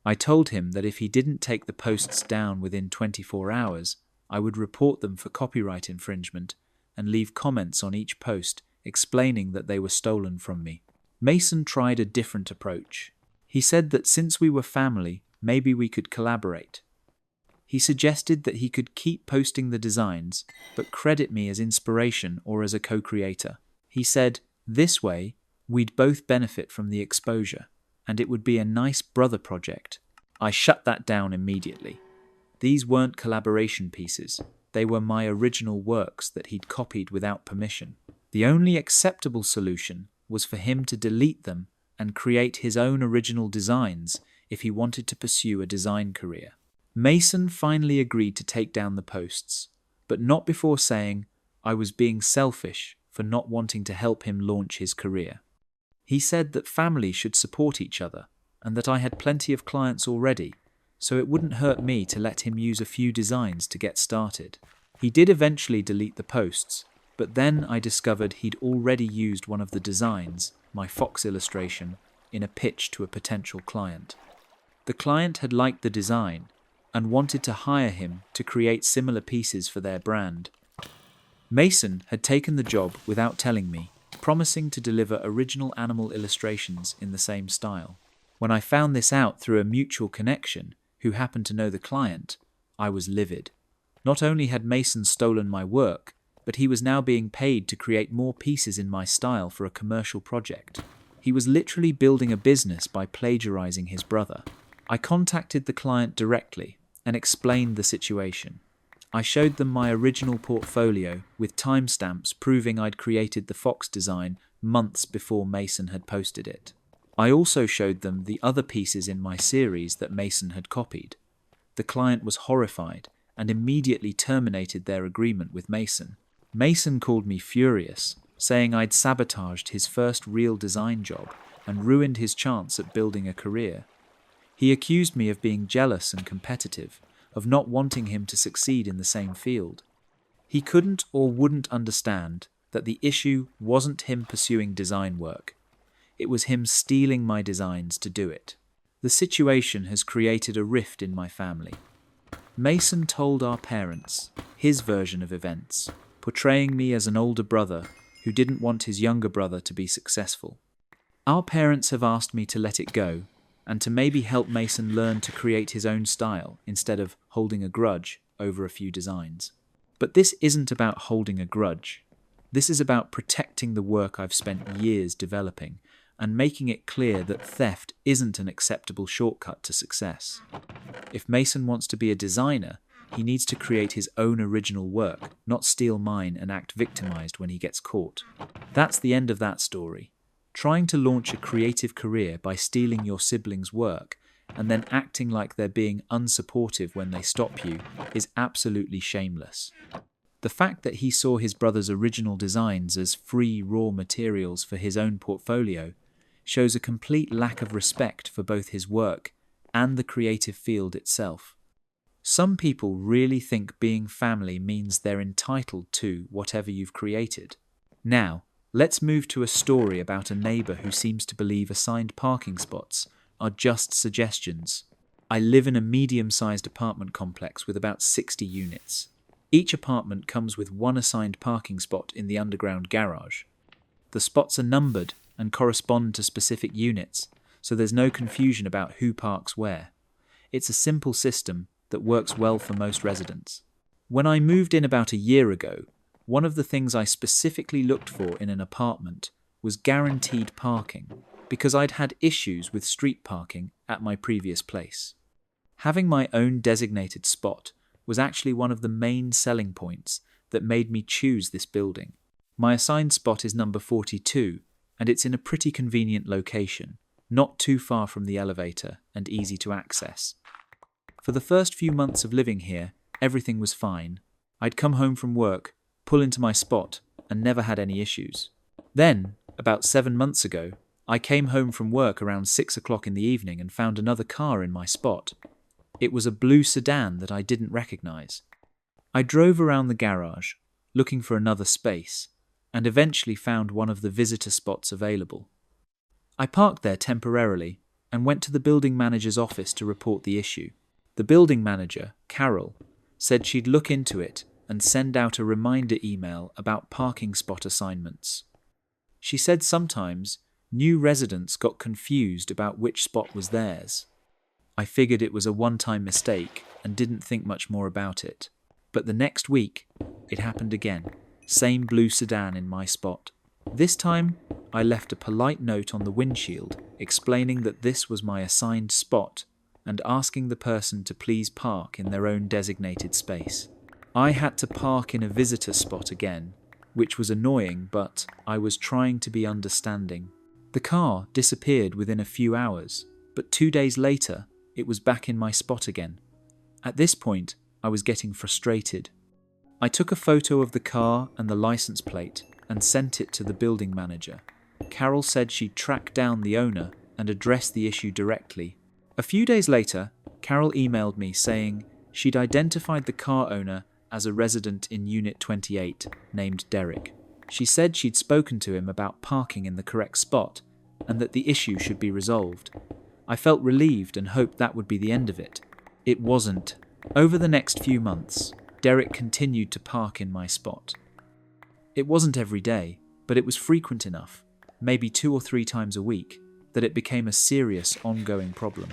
Speaker 1: I told him that if he didn't take the posts down within 24 hours, I would report them for copyright infringement and leave comments on each post explaining that they were stolen from me. Mason tried a different approach. He said that since we were family, maybe we could collaborate. He suggested that he could keep posting the designs, but credit me as inspiration or as a co-creator. He said, this way, we'd both benefit from the exposure, and it would be a nice brother project. I shut that down immediately. These weren't collaboration pieces. They were my original works that he'd copied without permission. The only acceptable solution was for him to delete them and create his own original designs if he wanted to pursue a design career. Mason finally agreed to take down the posts, but not before saying I was being selfish for not wanting to help him launch his career. He said that family should support each other and that I had plenty of clients already, so it wouldn't hurt me to let him use a few designs to get started. He did eventually delete the posts, but then I discovered he'd already used one of the designs, my fox illustration, in a pitch to a potential client. The client had liked the design and wanted to hire him to create similar pieces for their brand. Mason had taken the job without telling me, promising to deliver original animal illustrations in the same style. When I found this out through a mutual connection who happened to know the client, I was livid. Not only had Mason stolen my work, but he was now being paid to create more pieces in my style for a commercial project. He was literally building a business by plagiarizing his brother. I contacted the client directly and explained the situation. I showed them my original portfolio with timestamps proving I'd created the fox design months before Mason had posted it. I also showed them the other pieces in my series that Mason had copied. The client was horrified and immediately terminated their agreement with Mason. Mason called me furious, saying I'd sabotaged his first real design job and ruined his chance at building a career. He accused me of being jealous and competitive, of not wanting him to succeed in the same field. He couldn't or wouldn't understand that the issue wasn't him pursuing design work. It was him stealing my designs to do it. The situation has created a rift in my family. Mason told our parents his version of events, portraying me as an older brother who didn't want his younger brother to be successful. Our parents have asked me to let it go and to maybe help Mason learn to create his own style instead of holding a grudge over a few designs. But this isn't about holding a grudge. This is about protecting the work I've spent years developing and making it clear that theft isn't an acceptable shortcut to success. If Mason wants to be a designer, he needs to create his own original work, not steal mine and act victimized when he gets caught. That's the end of that story. Trying to launch a creative career by stealing your siblings' work and then acting like they're being unsupportive when they stop you is absolutely shameless. The fact that he saw his brother's original designs as free raw materials for his own portfolio shows a complete lack of respect for both his work and the creative field itself. Some people really think being family means they're entitled to whatever you've created. Now, let's move to a story about a neighbour who seems to believe assigned parking spots are just suggestions. I live in a medium-sized apartment complex with about 60 units. Each apartment comes with one assigned parking spot in the underground garage. The spots are numbered and correspond to specific units, so there's no confusion about who parks where. It's a simple system that works well for most residents. When I moved in about a year ago, one of the things I specifically looked for in an apartment was guaranteed parking, because I'd had issues with street parking at my previous place. Having my own designated spot was actually one of the main selling points that made me choose this building. My assigned spot is number 42, and it's in a pretty convenient location, not too far from the elevator and easy to access. For the first few months of living here, everything was fine. I'd come home from work, pull into my spot, and never had any issues. Then, about 7 months ago, I came home from work around 6 o'clock in the evening and found another car in my spot. It was a blue sedan that I didn't recognize. I drove around the garage, looking for another space, and eventually found one of the visitor spots available. I parked there temporarily and went to the building manager's office to report the issue. The building manager, Carol, said she'd look into it and send out a reminder email about parking spot assignments. She said sometimes new residents got confused about which spot was theirs. I figured it was a one-time mistake and didn't think much more about it. But the next week, it happened again. Same blue sedan in my spot. This time, I left a polite note on the windshield explaining that this was my assigned spot and asking the person to please park in their own designated space. I had to park in a visitor spot again, which was annoying, but I was trying to be understanding. The car disappeared within a few hours, but 2 days later, it was back in my spot again. At this point, I was getting frustrated. I took a photo of the car and the license plate and sent it to the building manager. Carol said she'd track down the owner and address the issue directly. A few days later, Carol emailed me saying she'd identified the car owner as a resident in Unit 28 named Derek. She said she'd spoken to him about parking in the correct spot and that the issue should be resolved. I felt relieved and hoped that would be the end of it. It wasn't. Over the next few months, Derek continued to park in my spot. It wasn't every day, but it was frequent enough, maybe 2 or 3 times a week, that it became a serious ongoing problem.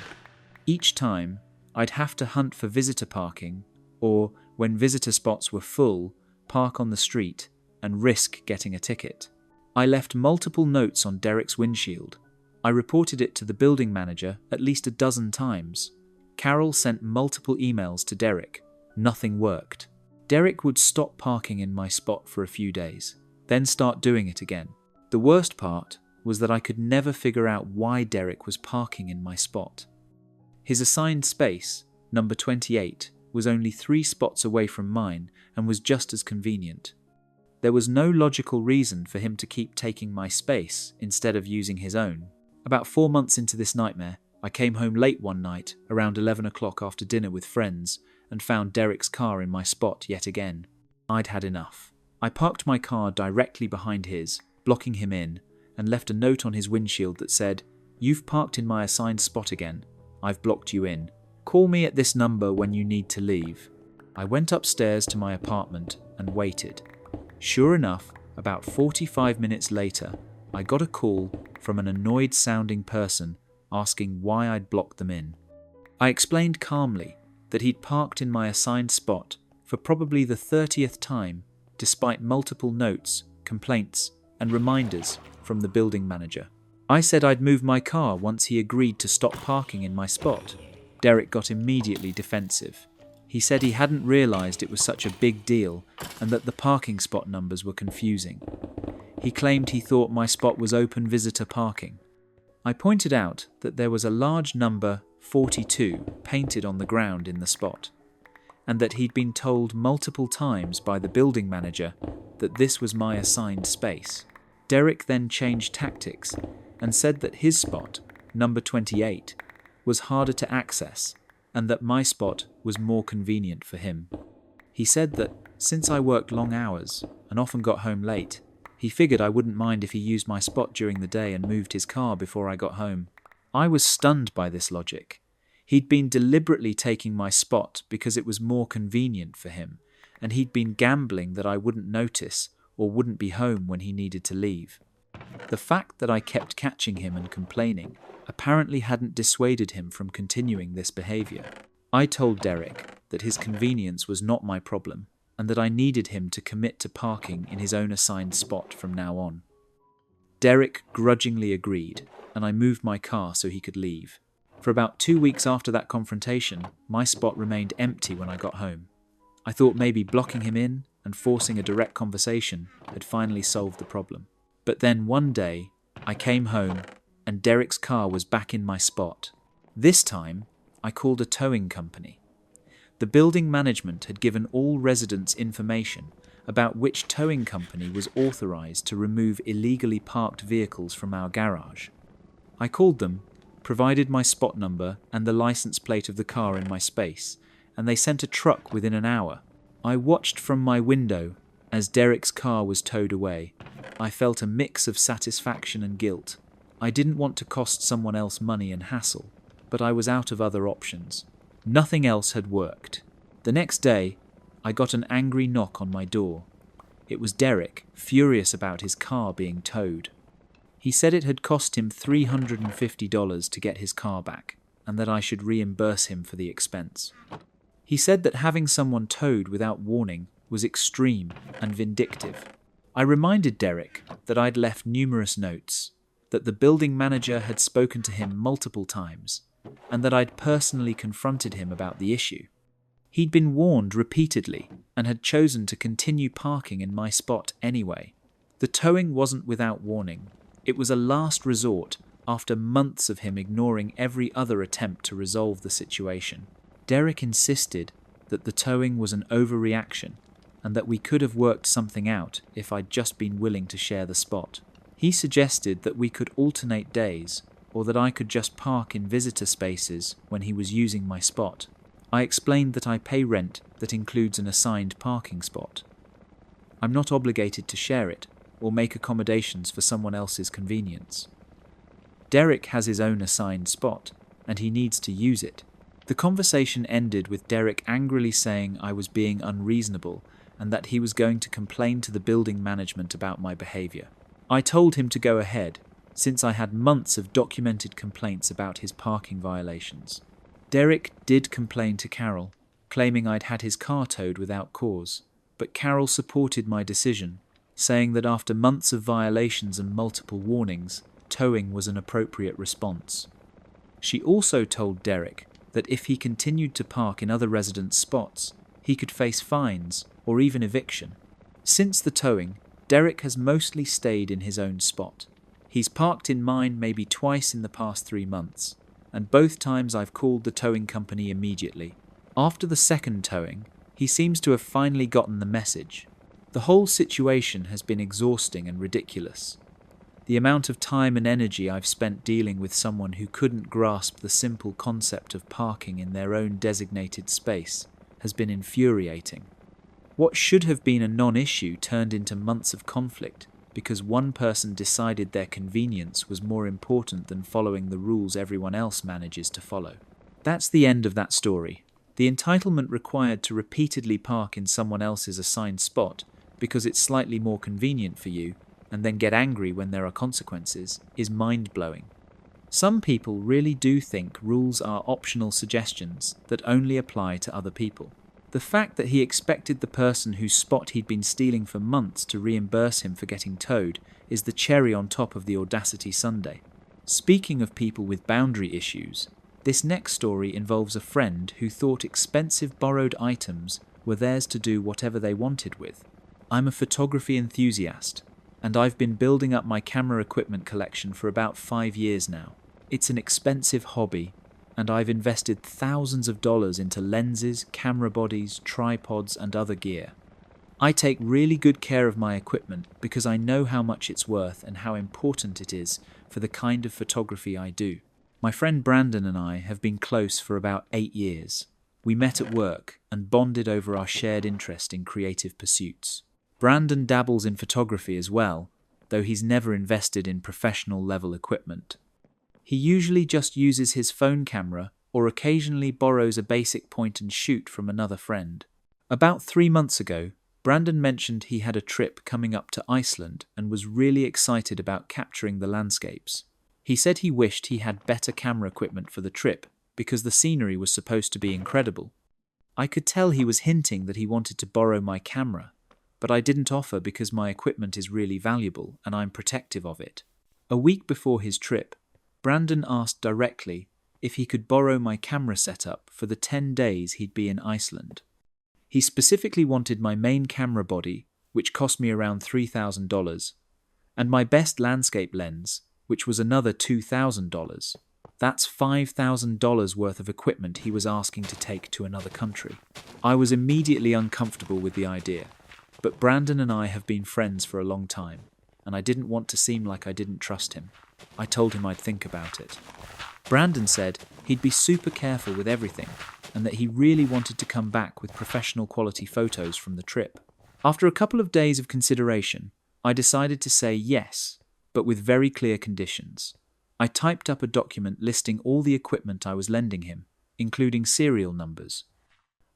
Speaker 1: Each time, I'd have to hunt for visitor parking, or when visitor spots were full, park on the street, and risk getting a ticket. I left multiple notes on Derek's windshield. I reported it to the building manager at least a dozen times. Carol sent multiple emails to Derek. Nothing worked. Derek would stop parking in my spot for a few days, then start doing it again. The worst part was that I could never figure out why Derek was parking in my spot. His assigned space, number 28, was only 3 spots away from mine and was just as convenient. There was no logical reason for him to keep taking my space instead of using his own. About 4 months into this nightmare, I came home late one night, around 11 o'clock after dinner with friends, and found Derek's car in my spot yet again. I'd had enough. I parked my car directly behind his, blocking him in, and left a note on his windshield that said, "You've parked in my assigned spot again. I've blocked you in. Call me at this number when you need to leave." I went upstairs to my apartment and waited. Sure enough, about 45 minutes later, I got a call from an annoyed-sounding person asking why I'd blocked them in. I explained calmly that he'd parked in my assigned spot for probably the 30th time, despite multiple notes, complaints, and reminders from the building manager. I said I'd move my car once he agreed to stop parking in my spot. Derek got immediately defensive. He said he hadn't realised it was such a big deal and that the parking spot numbers were confusing. He claimed he thought my spot was open visitor parking. I pointed out that there was a large number 42 painted on the ground in the spot, and that he'd been told multiple times by the building manager that this was my assigned space. Derek then changed tactics and said that his spot, number 28, was harder to access and that my spot was more convenient for him. He said that since I worked long hours and often got home late, he figured I wouldn't mind if he used my spot during the day and moved his car before I got home. I was stunned by this logic. He'd been deliberately taking my spot because it was more convenient for him, and he'd been gambling that I wouldn't notice or wouldn't be home when he needed to leave. The fact that I kept catching him and complaining apparently hadn't dissuaded him from continuing this behaviour. I told Derek that his convenience was not my problem, and that I needed him to commit to parking in his own assigned spot from now on. Derek grudgingly agreed, and I moved my car so he could leave. For about 2 weeks after that confrontation, my spot remained empty when I got home. I thought maybe blocking him in and forcing a direct conversation had finally solved the problem. But then one day, I came home and Derek's car was back in my spot. This time, I called a towing company. The building management had given all residents information about which towing company was authorised to remove illegally parked vehicles from our garage. I called them, provided my spot number and the license plate of the car in my space, and they sent a truck within an hour. I watched from my window as Derek's car was towed away. I felt a mix of satisfaction and guilt. I didn't want to cost someone else money and hassle, but I was out of other options. Nothing else had worked. The next day, I got an angry knock on my door. It was Derek, furious about his car being towed. He said it had cost him $350 to get his car back, and that I should reimburse him for the expense. He said that having someone towed without warning was extreme and vindictive. I reminded Derek that I'd left numerous notes, that the building manager had spoken to him multiple times, and that I'd personally confronted him about the issue. He'd been warned repeatedly and had chosen to continue parking in my spot anyway. The towing wasn't without warning. It was a last resort after months of him ignoring every other attempt to resolve the situation. Derek insisted that the towing was an overreaction and that we could have worked something out if I'd just been willing to share the spot. He suggested that we could alternate days, or that I could just park in visitor spaces when he was using my spot. I explained that I pay rent that includes an assigned parking spot. I'm not obligated to share it or make accommodations for someone else's convenience. Derek has his own assigned spot, and he needs to use it. The conversation ended with Derek angrily saying I was being unreasonable and that he was going to complain to the building management about my behaviour. I told him to go ahead, since I had months of documented complaints about his parking violations. Derek did complain to Carol, claiming I'd had his car towed without cause. but Carol supported my decision, saying that after months of violations and multiple warnings, towing was an appropriate response. She also told Derek that if he continued to park in other residents' spots, he could face fines or even eviction. Since the towing, Derek has mostly stayed in his own spot. He's parked in mine maybe twice in the past 3 months, and both times I've called the towing company immediately. After the second towing, he seems to have finally gotten the message. The whole situation has been exhausting and ridiculous. The amount of time and energy I've spent dealing with someone who couldn't grasp the simple concept of parking in their own designated space has been infuriating. What should have been a non-issue turned into months of conflict because one person decided their convenience was more important than following the rules everyone else manages to follow. That's the end of that story. The entitlement required to repeatedly park in someone else's assigned spot because it's slightly more convenient for you, and then get angry when there are consequences, is mind-blowing. Some people really do think rules are optional suggestions that only apply to other people. The fact that he expected the person whose spot he'd been stealing for months to reimburse him for getting towed is the cherry on top of the audacity sundae. Speaking of people with boundary issues, this next story involves a friend who thought expensive borrowed items were theirs to do whatever they wanted with. I'm a photography enthusiast, and I've been building up my camera equipment collection for about 5 years now. It's an expensive hobby, and I've invested thousands of dollars into lenses, camera bodies, tripods, and other gear. I take really good care of my equipment because I know how much it's worth and how important it is for the kind of photography I do. My friend Brandon and I have been close for about 8 years. We met at work and bonded over our shared interest in creative pursuits. Brandon dabbles in photography as well, though he's never invested in professional level equipment. He usually just uses his phone camera or occasionally borrows a basic point and shoot from another friend. About 3 months ago, Brandon mentioned he had a trip coming up to Iceland and was really excited about capturing the landscapes. He said he wished he had better camera equipment for the trip because the scenery was supposed to be incredible. I could tell he was hinting that he wanted to borrow my camera, but I didn't offer because my equipment is really valuable and I'm protective of it. A week before his trip, Brandon asked directly if he could borrow my camera setup for the 10 days he'd be in Iceland. He specifically wanted my main camera body, which cost me around $3,000, and my best landscape lens, which was another $2,000. That's $5,000 worth of equipment he was asking to take to another country. I was immediately uncomfortable with the idea. But Brandon and I have been friends for a long time, and I didn't want to seem like I didn't trust him. I told him I'd think about it. Brandon said he'd be super careful with everything, and that he really wanted to come back with professional quality photos from the trip. After a couple of days of consideration, I decided to say yes, but with very clear conditions. I typed up a document listing all the equipment I was lending him, including serial numbers.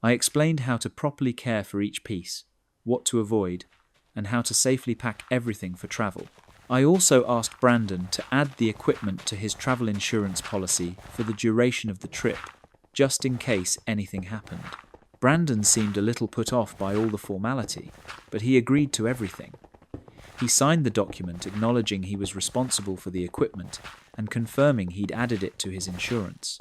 Speaker 1: I explained how to properly care for each piece, what to avoid, and how to safely pack everything for travel. I also asked Brandon to add the equipment to his travel insurance policy for the duration of the trip, just in case anything happened. Brandon seemed a little put off by all the formality, but he agreed to everything. He signed the document acknowledging he was responsible for the equipment and confirming he'd added it to his insurance.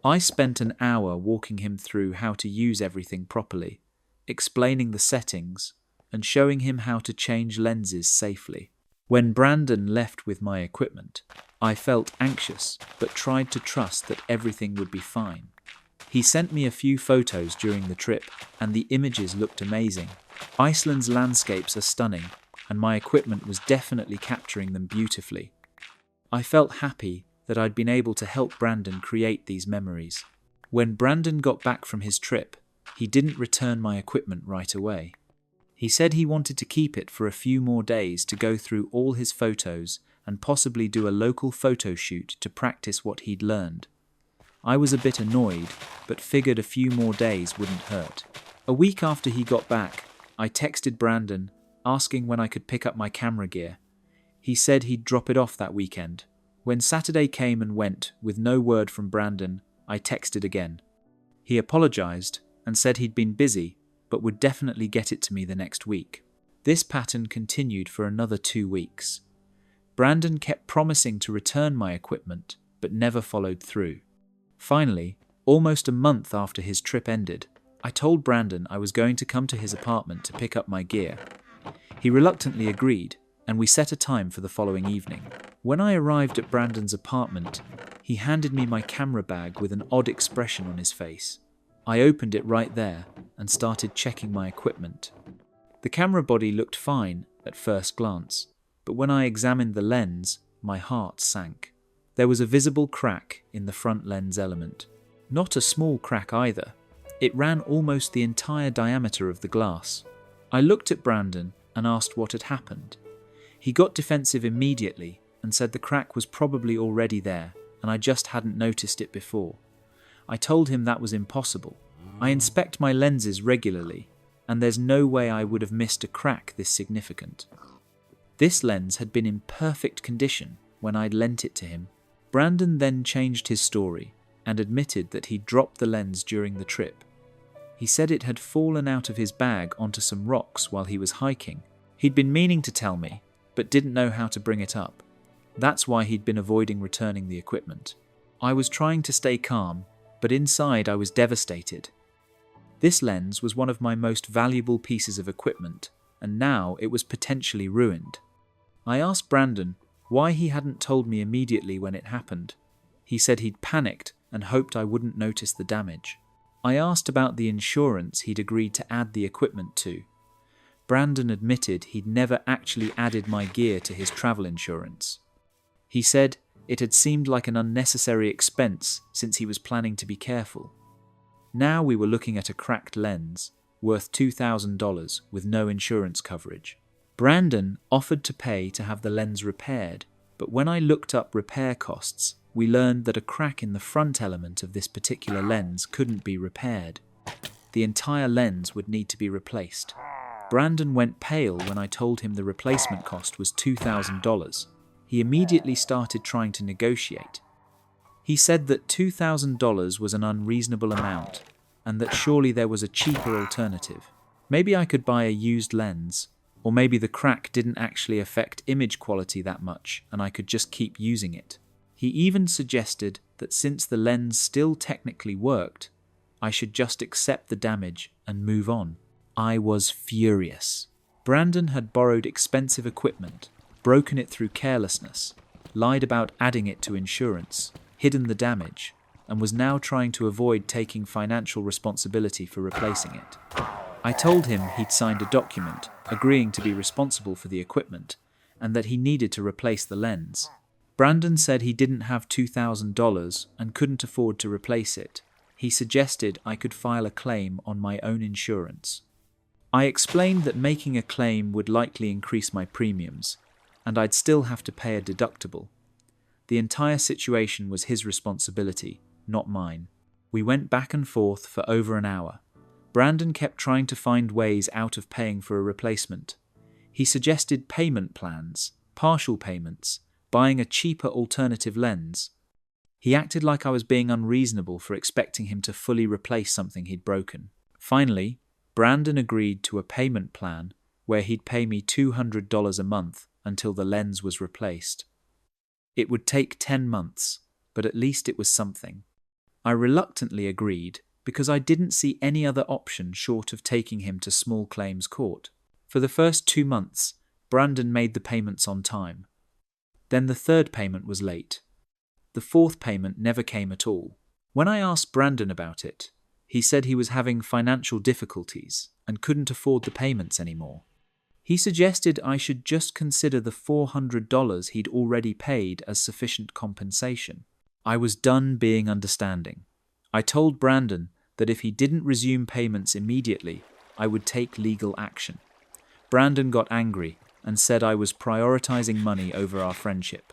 Speaker 1: I spent an hour walking him through how to use everything properly, explaining the settings, and showing him how to change lenses safely. When Brandon left with my equipment, I felt anxious but tried to trust that everything would be fine. He sent me a few photos during the trip, and the images looked amazing. Iceland's landscapes are stunning, and my equipment was definitely capturing them beautifully. I felt happy that I'd been able to help Brandon create these memories. When Brandon got back from his trip, he didn't return my equipment right away. He said he wanted to keep it for a few more days to go through all his photos and possibly do a local photo shoot to practice what he'd learned. I was a bit annoyed, but figured a few more days wouldn't hurt. A week after he got back, I texted Brandon, asking when I could pick up my camera gear. He said he'd drop it off that weekend. When Saturday came and went with no word from Brandon, I texted again. He apologized and said he'd been busy, but would definitely get it to me the next week. This pattern continued for another 2 weeks. Brandon kept promising to return my equipment, but never followed through. Finally, almost a month after his trip ended, I told Brandon I was going to come to his apartment to pick up my gear. He reluctantly agreed, and we set a time for the following evening. When I arrived at Brandon's apartment, he handed me my camera bag with an odd expression on his face. I opened it right there and started checking my equipment. The camera body looked fine at first glance, but when I examined the lens, my heart sank. There was a visible crack in the front lens element. Not a small crack either. It ran almost the entire diameter of the glass. I looked at Brandon and asked what had happened. He got defensive immediately and said the crack was probably already there and I just hadn't noticed it before. I told him that was impossible. I inspect my lenses regularly, and there's no way I would have missed a crack this significant. This lens had been in perfect condition when I'd lent it to him. Brandon then changed his story and admitted that he'd dropped the lens during the trip. He said it had fallen out of his bag onto some rocks while he was hiking. He'd been meaning to tell me, but didn't know how to bring it up. That's why he'd been avoiding returning the equipment. I was trying to stay calm, but inside I was devastated. This lens was one of my most valuable pieces of equipment, and now it was potentially ruined. I asked Brandon why he hadn't told me immediately when it happened. He said he'd panicked and hoped I wouldn't notice the damage. I asked about the insurance he'd agreed to add the equipment to. Brandon admitted he'd never actually added my gear to his travel insurance. He said it had seemed like an unnecessary expense since he was planning to be careful. Now we were looking at a cracked lens, worth $2,000 with no insurance coverage. Brandon offered to pay to have the lens repaired, but when I looked up repair costs, we learned that a crack in the front element of this particular lens couldn't be repaired. The entire lens would need to be replaced. Brandon went pale when I told him the replacement cost was $2,000. He immediately started trying to negotiate. He said that $2,000 was an unreasonable amount, and that surely there was a cheaper alternative. Maybe I could buy a used lens, or maybe the crack didn't actually affect image quality that much and I could just keep using it. He even suggested that since the lens still technically worked, I should just accept the damage and move on. I was furious. Brandon had borrowed expensive equipment, broken it through carelessness, lied about adding it to insurance, hidden the damage, and was now trying to avoid taking financial responsibility for replacing it. I told him he'd signed a document agreeing to be responsible for the equipment and that he needed to replace the lens. Brandon said he didn't have $2,000 and couldn't afford to replace it. He suggested I could file a claim on my own insurance. I explained that making a claim would likely increase my premiums, and I'd still have to pay a deductible. The entire situation was his responsibility, not mine. We went back and forth for over an hour. Brandon kept trying to find ways out of paying for a replacement. He suggested payment plans, partial payments, buying a cheaper alternative lens. He acted like I was being unreasonable for expecting him to fully replace something he'd broken. Finally, Brandon agreed to a payment plan where he'd pay me $200 a month until the lens was replaced. It would take 10 months, but at least it was something. I reluctantly agreed because I didn't see any other option short of taking him to small claims court. For the first 2 months, Brandon made the payments on time. Then the third payment was late. The fourth payment never came at all. When I asked Brandon about it, he said he was having financial difficulties and couldn't afford the payments anymore. He suggested I should just consider the $400 he'd already paid as sufficient compensation. I was done being understanding. I told Brandon that if he didn't resume payments immediately, I would take legal action. Brandon got angry and said I was prioritizing money over our friendship.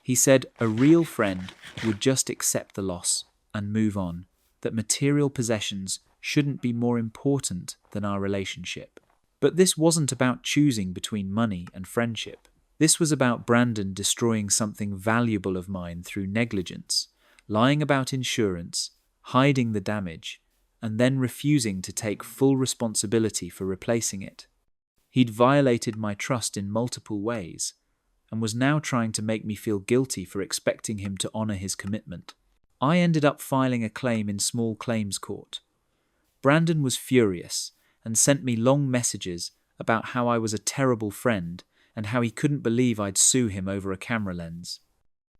Speaker 1: He said a real friend would just accept the loss and move on, that material possessions shouldn't be more important than our relationship. But this wasn't about choosing between money and friendship. This was about Brandon destroying something valuable of mine through negligence, lying about insurance, hiding the damage, and then refusing to take full responsibility for replacing it. He'd violated my trust in multiple ways, and was now trying to make me feel guilty for expecting him to honor his commitment. I ended up filing a claim in small claims court. Brandon was furious and sent me long messages about how I was a terrible friend and how he couldn't believe I'd sue him over a camera lens.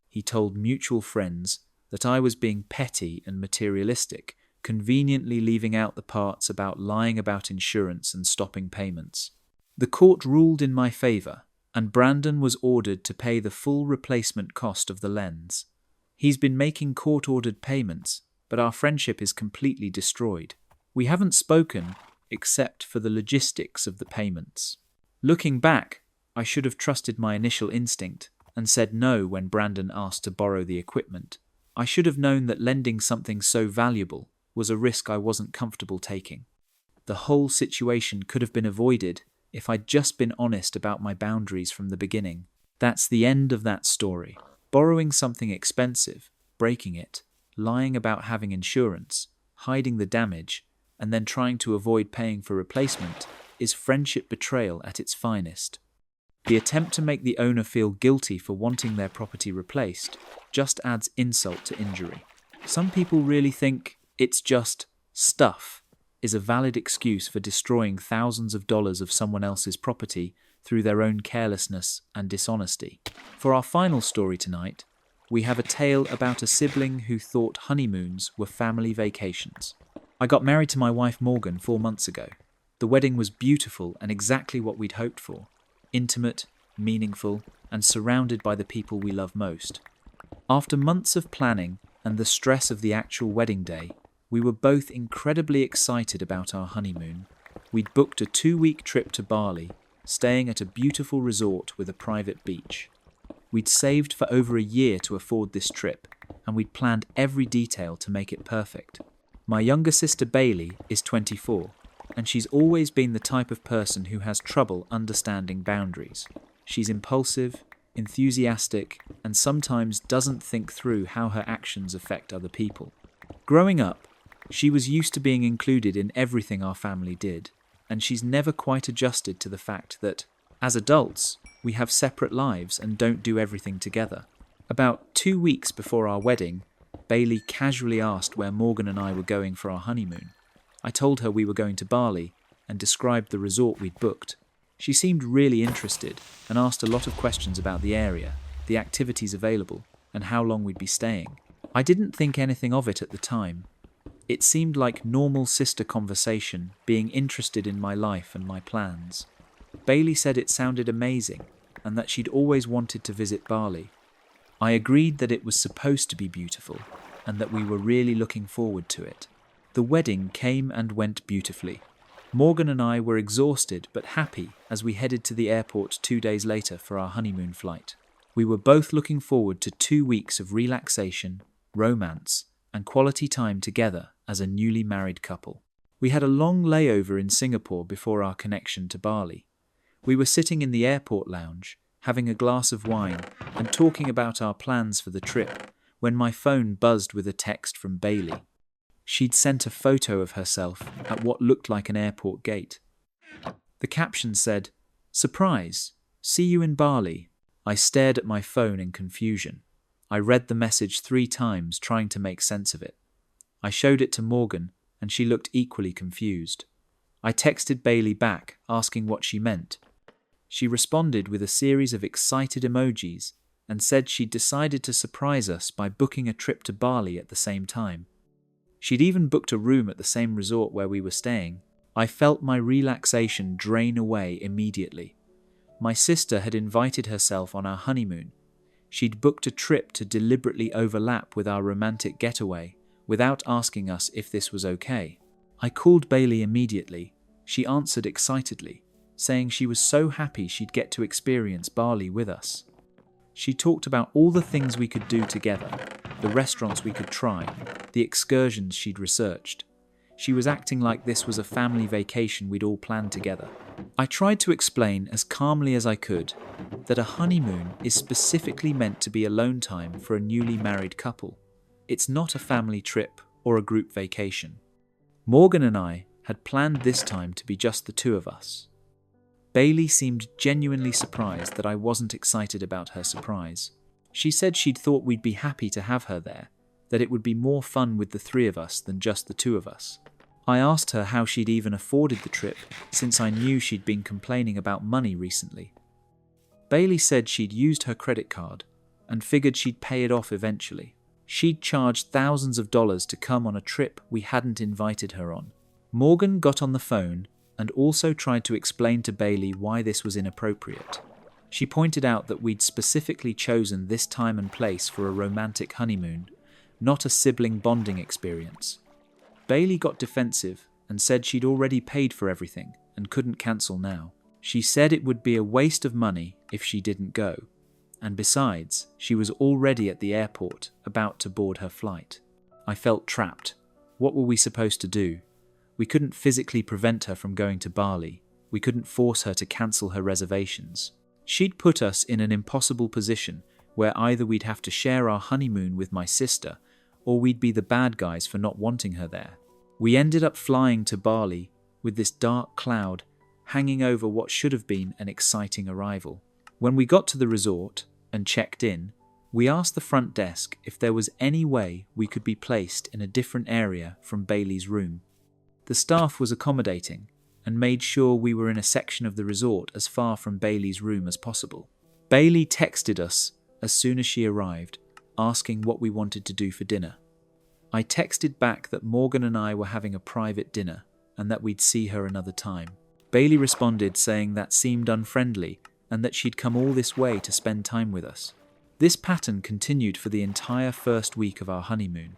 Speaker 1: He told mutual friends that I was being petty and materialistic, conveniently leaving out the parts about lying about insurance and stopping payments. The court ruled in my favor, and Brandon was ordered to pay the full replacement cost of the lens. He's been making court-ordered payments, but our friendship is completely destroyed. We haven't spoken except for the logistics of the payments. Looking back, I should have trusted my initial instinct and said no when Brandon asked to borrow the equipment. I should have known that lending something so valuable was a risk I wasn't comfortable taking. The whole situation could have been avoided if I'd just been honest about my boundaries from the beginning. That's the end of that story. Borrowing something expensive, breaking it, lying about having insurance, hiding the damage, and then trying to avoid paying for replacement is friendship betrayal at its finest. The attempt to make the owner feel guilty for wanting their property replaced just adds insult to injury. Some people really think it's just stuff is a valid excuse for destroying thousands of dollars of someone else's property through their own carelessness and dishonesty. For our final story tonight, we have a tale about a sibling who thought honeymoons were family vacations. I got married to my wife Morgan 4 months ago. The wedding was beautiful and exactly what we'd hoped for. Intimate, meaningful, and surrounded by the people we love most. After months of planning and the stress of the actual wedding day, we were both incredibly excited about our honeymoon. We'd booked a 2-week trip to Bali, staying at a beautiful resort with a private beach. We'd saved for over a year to afford this trip, and we'd planned every detail to make it perfect. My younger sister Bailey is 24, and she's always been the type of person who has trouble understanding boundaries. She's impulsive, enthusiastic, and sometimes doesn't think through how her actions affect other people. Growing up, she was used to being included in everything our family did, and she's never quite adjusted to the fact that, as adults, we have separate lives and don't do everything together. About 2 weeks before our wedding, Bailey casually asked where Morgan and I were going for our honeymoon. I told her we were going to Bali and described the resort we'd booked. She seemed really interested and asked a lot of questions about the area, the activities available, and how long we'd be staying. I didn't think anything of it at the time. It seemed like normal sister conversation, being interested in my life and my plans. Bailey said it sounded amazing and that she'd always wanted to visit Bali. I agreed that it was supposed to be beautiful and that we were really looking forward to it. The wedding came and went beautifully. Morgan and I were exhausted but happy as we headed to the airport 2 days later for our honeymoon flight. We were both looking forward to 2 weeks of relaxation, romance, and quality time together as a newly married couple. We had a long layover in Singapore before our connection to Bali. We were sitting in the airport lounge, having a glass of wine and talking about our plans for the trip, when my phone buzzed with a text from Bailey. She'd sent a photo of herself at what looked like an airport gate. The caption said, "Surprise! See you in Bali." I stared at my phone in confusion. I read the message 3 times, trying to make sense of it. I showed it to Morgan, and she looked equally confused. I texted Bailey back, asking what she meant. She responded with a series of excited emojis and said she'd decided to surprise us by booking a trip to Bali at the same time. She'd even booked a room at the same resort where we were staying. I felt my relaxation drain away immediately. My sister had invited herself on our honeymoon. She'd booked a trip to deliberately overlap with our romantic getaway without asking us if this was okay. I called Bailey immediately. She answered excitedly, saying she was so happy she'd get to experience Bali with us. She talked about all the things we could do together, the restaurants we could try, the excursions she'd researched. She was acting like this was a family vacation we'd all planned together. I tried to explain as calmly as I could that a honeymoon is specifically meant to be alone time for a newly married couple. It's not a family trip or a group vacation. Morgan and I had planned this time to be just the two of us. Bailey seemed genuinely surprised that I wasn't excited about her surprise. She said she'd thought we'd be happy to have her there, that it would be more fun with the three of us than just the two of us. I asked her how she'd even afforded the trip, since I knew she'd been complaining about money recently. Bailey said she'd used her credit card and figured she'd pay it off eventually. She'd charged thousands of dollars to come on a trip we hadn't invited her on. Morgan got on the phone and also tried to explain to Bailey why this was inappropriate. She pointed out that we'd specifically chosen this time and place for a romantic honeymoon, not a sibling bonding experience. Bailey got defensive and said she'd already paid for everything and couldn't cancel now. She said it would be a waste of money if she didn't go, and besides, she was already at the airport about to board her flight. I felt trapped. What were we supposed to do? We couldn't physically prevent her from going to Bali. We couldn't force her to cancel her reservations. She'd put us in an impossible position where either we'd have to share our honeymoon with my sister or we'd be the bad guys for not wanting her there. We ended up flying to Bali with this dark cloud hanging over what should have been an exciting arrival. When we got to the resort and checked in, we asked the front desk if there was any way we could be placed in a different area from Bailey's room. The staff was accommodating and made sure we were in a section of the resort as far from Bailey's room as possible. Bailey texted us as soon as she arrived, asking what we wanted to do for dinner. I texted back that Morgan and I were having a private dinner and that we'd see her another time. Bailey responded saying that seemed unfriendly and that she'd come all this way to spend time with us. This pattern continued for the entire first week of our honeymoon.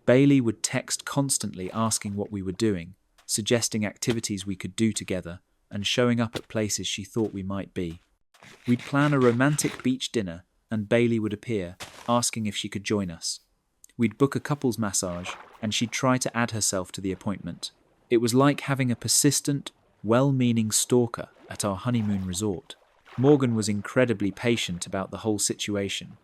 Speaker 1: Bailey would text constantly asking what we were doing, suggesting activities we could do together, and showing up at places she thought we might be. We'd plan a romantic beach dinner, and Bailey would appear, asking if she could join us. We'd book a couples massage, and she'd try to add herself to the appointment. It was like having a persistent, well-meaning stalker at our honeymoon resort. Morgan was incredibly patient about the whole situation,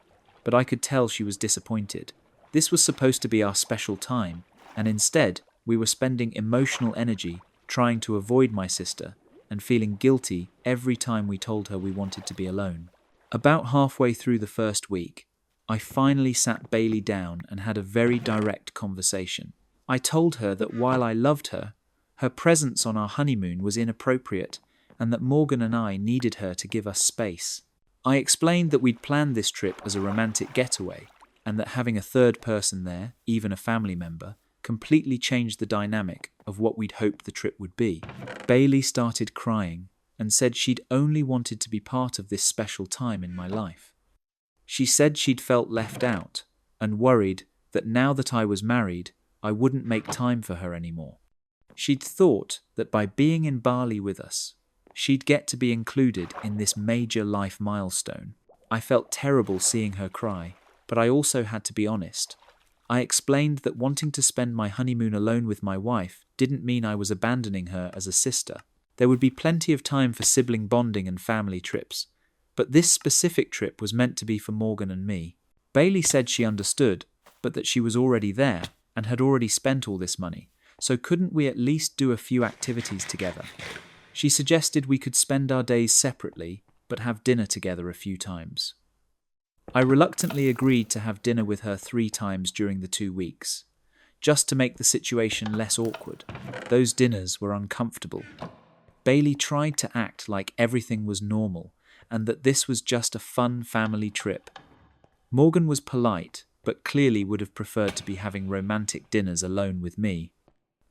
Speaker 1: but I could tell she was disappointed. This was supposed to be our special time, and instead, we were spending emotional energy trying to avoid my sister and feeling guilty every time we told her we wanted to be alone. About halfway through the first week, I finally sat Bailey down and had a very direct conversation. I told her that while I loved her, her presence on our honeymoon was inappropriate and that Morgan and I needed her to give us space. I explained that we'd planned this trip as a romantic getaway and that having a third person there, even a family member, completely changed the dynamic of what we'd hoped the trip would be. Bailey started crying and said she'd only wanted to be part of this special time in my life. She said she'd felt left out and worried that now that I was married, I wouldn't make time for her anymore. She'd thought that by being in Bali with us, she'd get to be included in this major life milestone. I felt terrible seeing her cry, but I also had to be honest. I explained that wanting to spend my honeymoon alone with my wife didn't mean I was abandoning her as a sister. There would be plenty of time for sibling bonding and family trips, but this specific trip was meant to be for Morgan and me. Bailey said she understood, but that she was already there and had already spent all this money, so couldn't we at least do a few activities together? She suggested we could spend our days separately, but have dinner together a few times. I reluctantly agreed to have dinner with her 3 times during the 2 weeks, just to make the situation less awkward. Those dinners were uncomfortable. Bailey tried to act like everything was normal and that this was just a fun family trip. Morgan was polite, but clearly would have preferred to be having romantic dinners alone with me.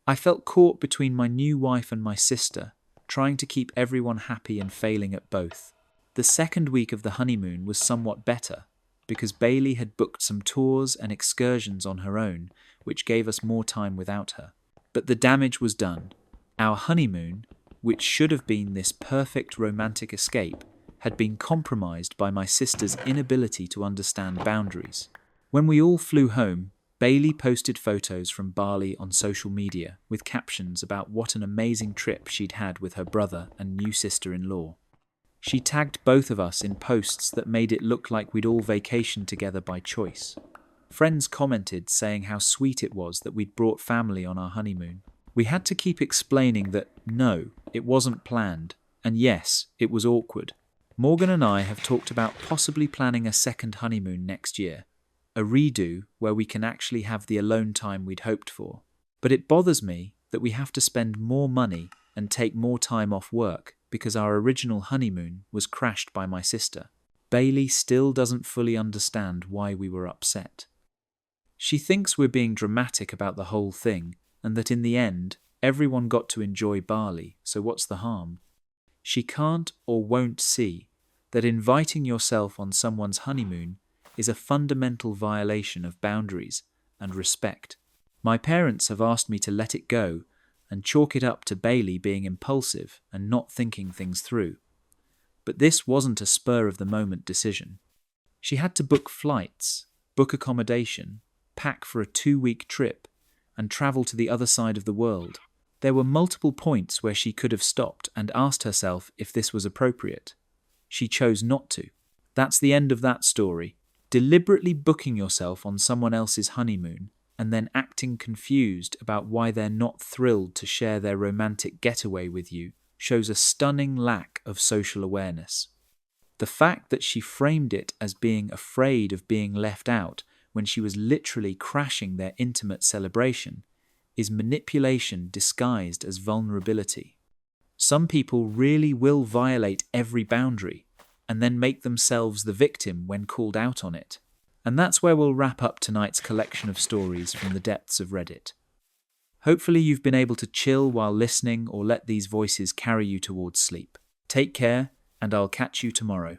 Speaker 1: I felt caught between my new wife and my sister, trying to keep everyone happy and failing at both. The second week of the honeymoon was somewhat better, because Bailey had booked some tours and excursions on her own, which gave us more time without her. But the damage was done. Our honeymoon, which should have been this perfect romantic escape, had been compromised by my sister's inability to understand boundaries. When we all flew home, Bailey posted photos from Bali on social media with captions about what an amazing trip she'd had with her brother and new sister-in-law. She tagged both of us in posts that made it look like we'd all vacationed together by choice. Friends commented saying how sweet it was that we'd brought family on our honeymoon. We had to keep explaining that no, it wasn't planned, and yes, it was awkward. Morgan and I have talked about possibly planning a second honeymoon next year, a redo where we can actually have the alone time we'd hoped for. But it bothers me that we have to spend more money and take more time off work because our original honeymoon was crashed by my sister. Bailey still doesn't fully understand why we were upset. She thinks we're being dramatic about the whole thing and that in the end, everyone got to enjoy Bali, so what's the harm? She can't or won't see that inviting yourself on someone's honeymoon is a fundamental violation of boundaries and respect. My parents have asked me to let it go and chalk it up to Bailey being impulsive and not thinking things through. But this wasn't a spur-of-the-moment decision. She had to book flights, book accommodation, pack for a 2-week trip, and travel to the other side of the world. There were multiple points where she could have stopped and asked herself if this was appropriate. She chose not to. That's the end of that story. Deliberately booking yourself on someone else's honeymoon and then acting confused about why they're not thrilled to share their romantic getaway with you shows a stunning lack of social awareness. The fact that she framed it as being afraid of being left out when she was literally crashing their intimate celebration is manipulation disguised as vulnerability. Some people really will violate every boundary and then make themselves the victim when called out on it. And that's where we'll wrap up tonight's collection of stories from the depths of Reddit. Hopefully you've been able to chill while listening or let these voices carry you towards sleep. Take care, and I'll catch you tomorrow.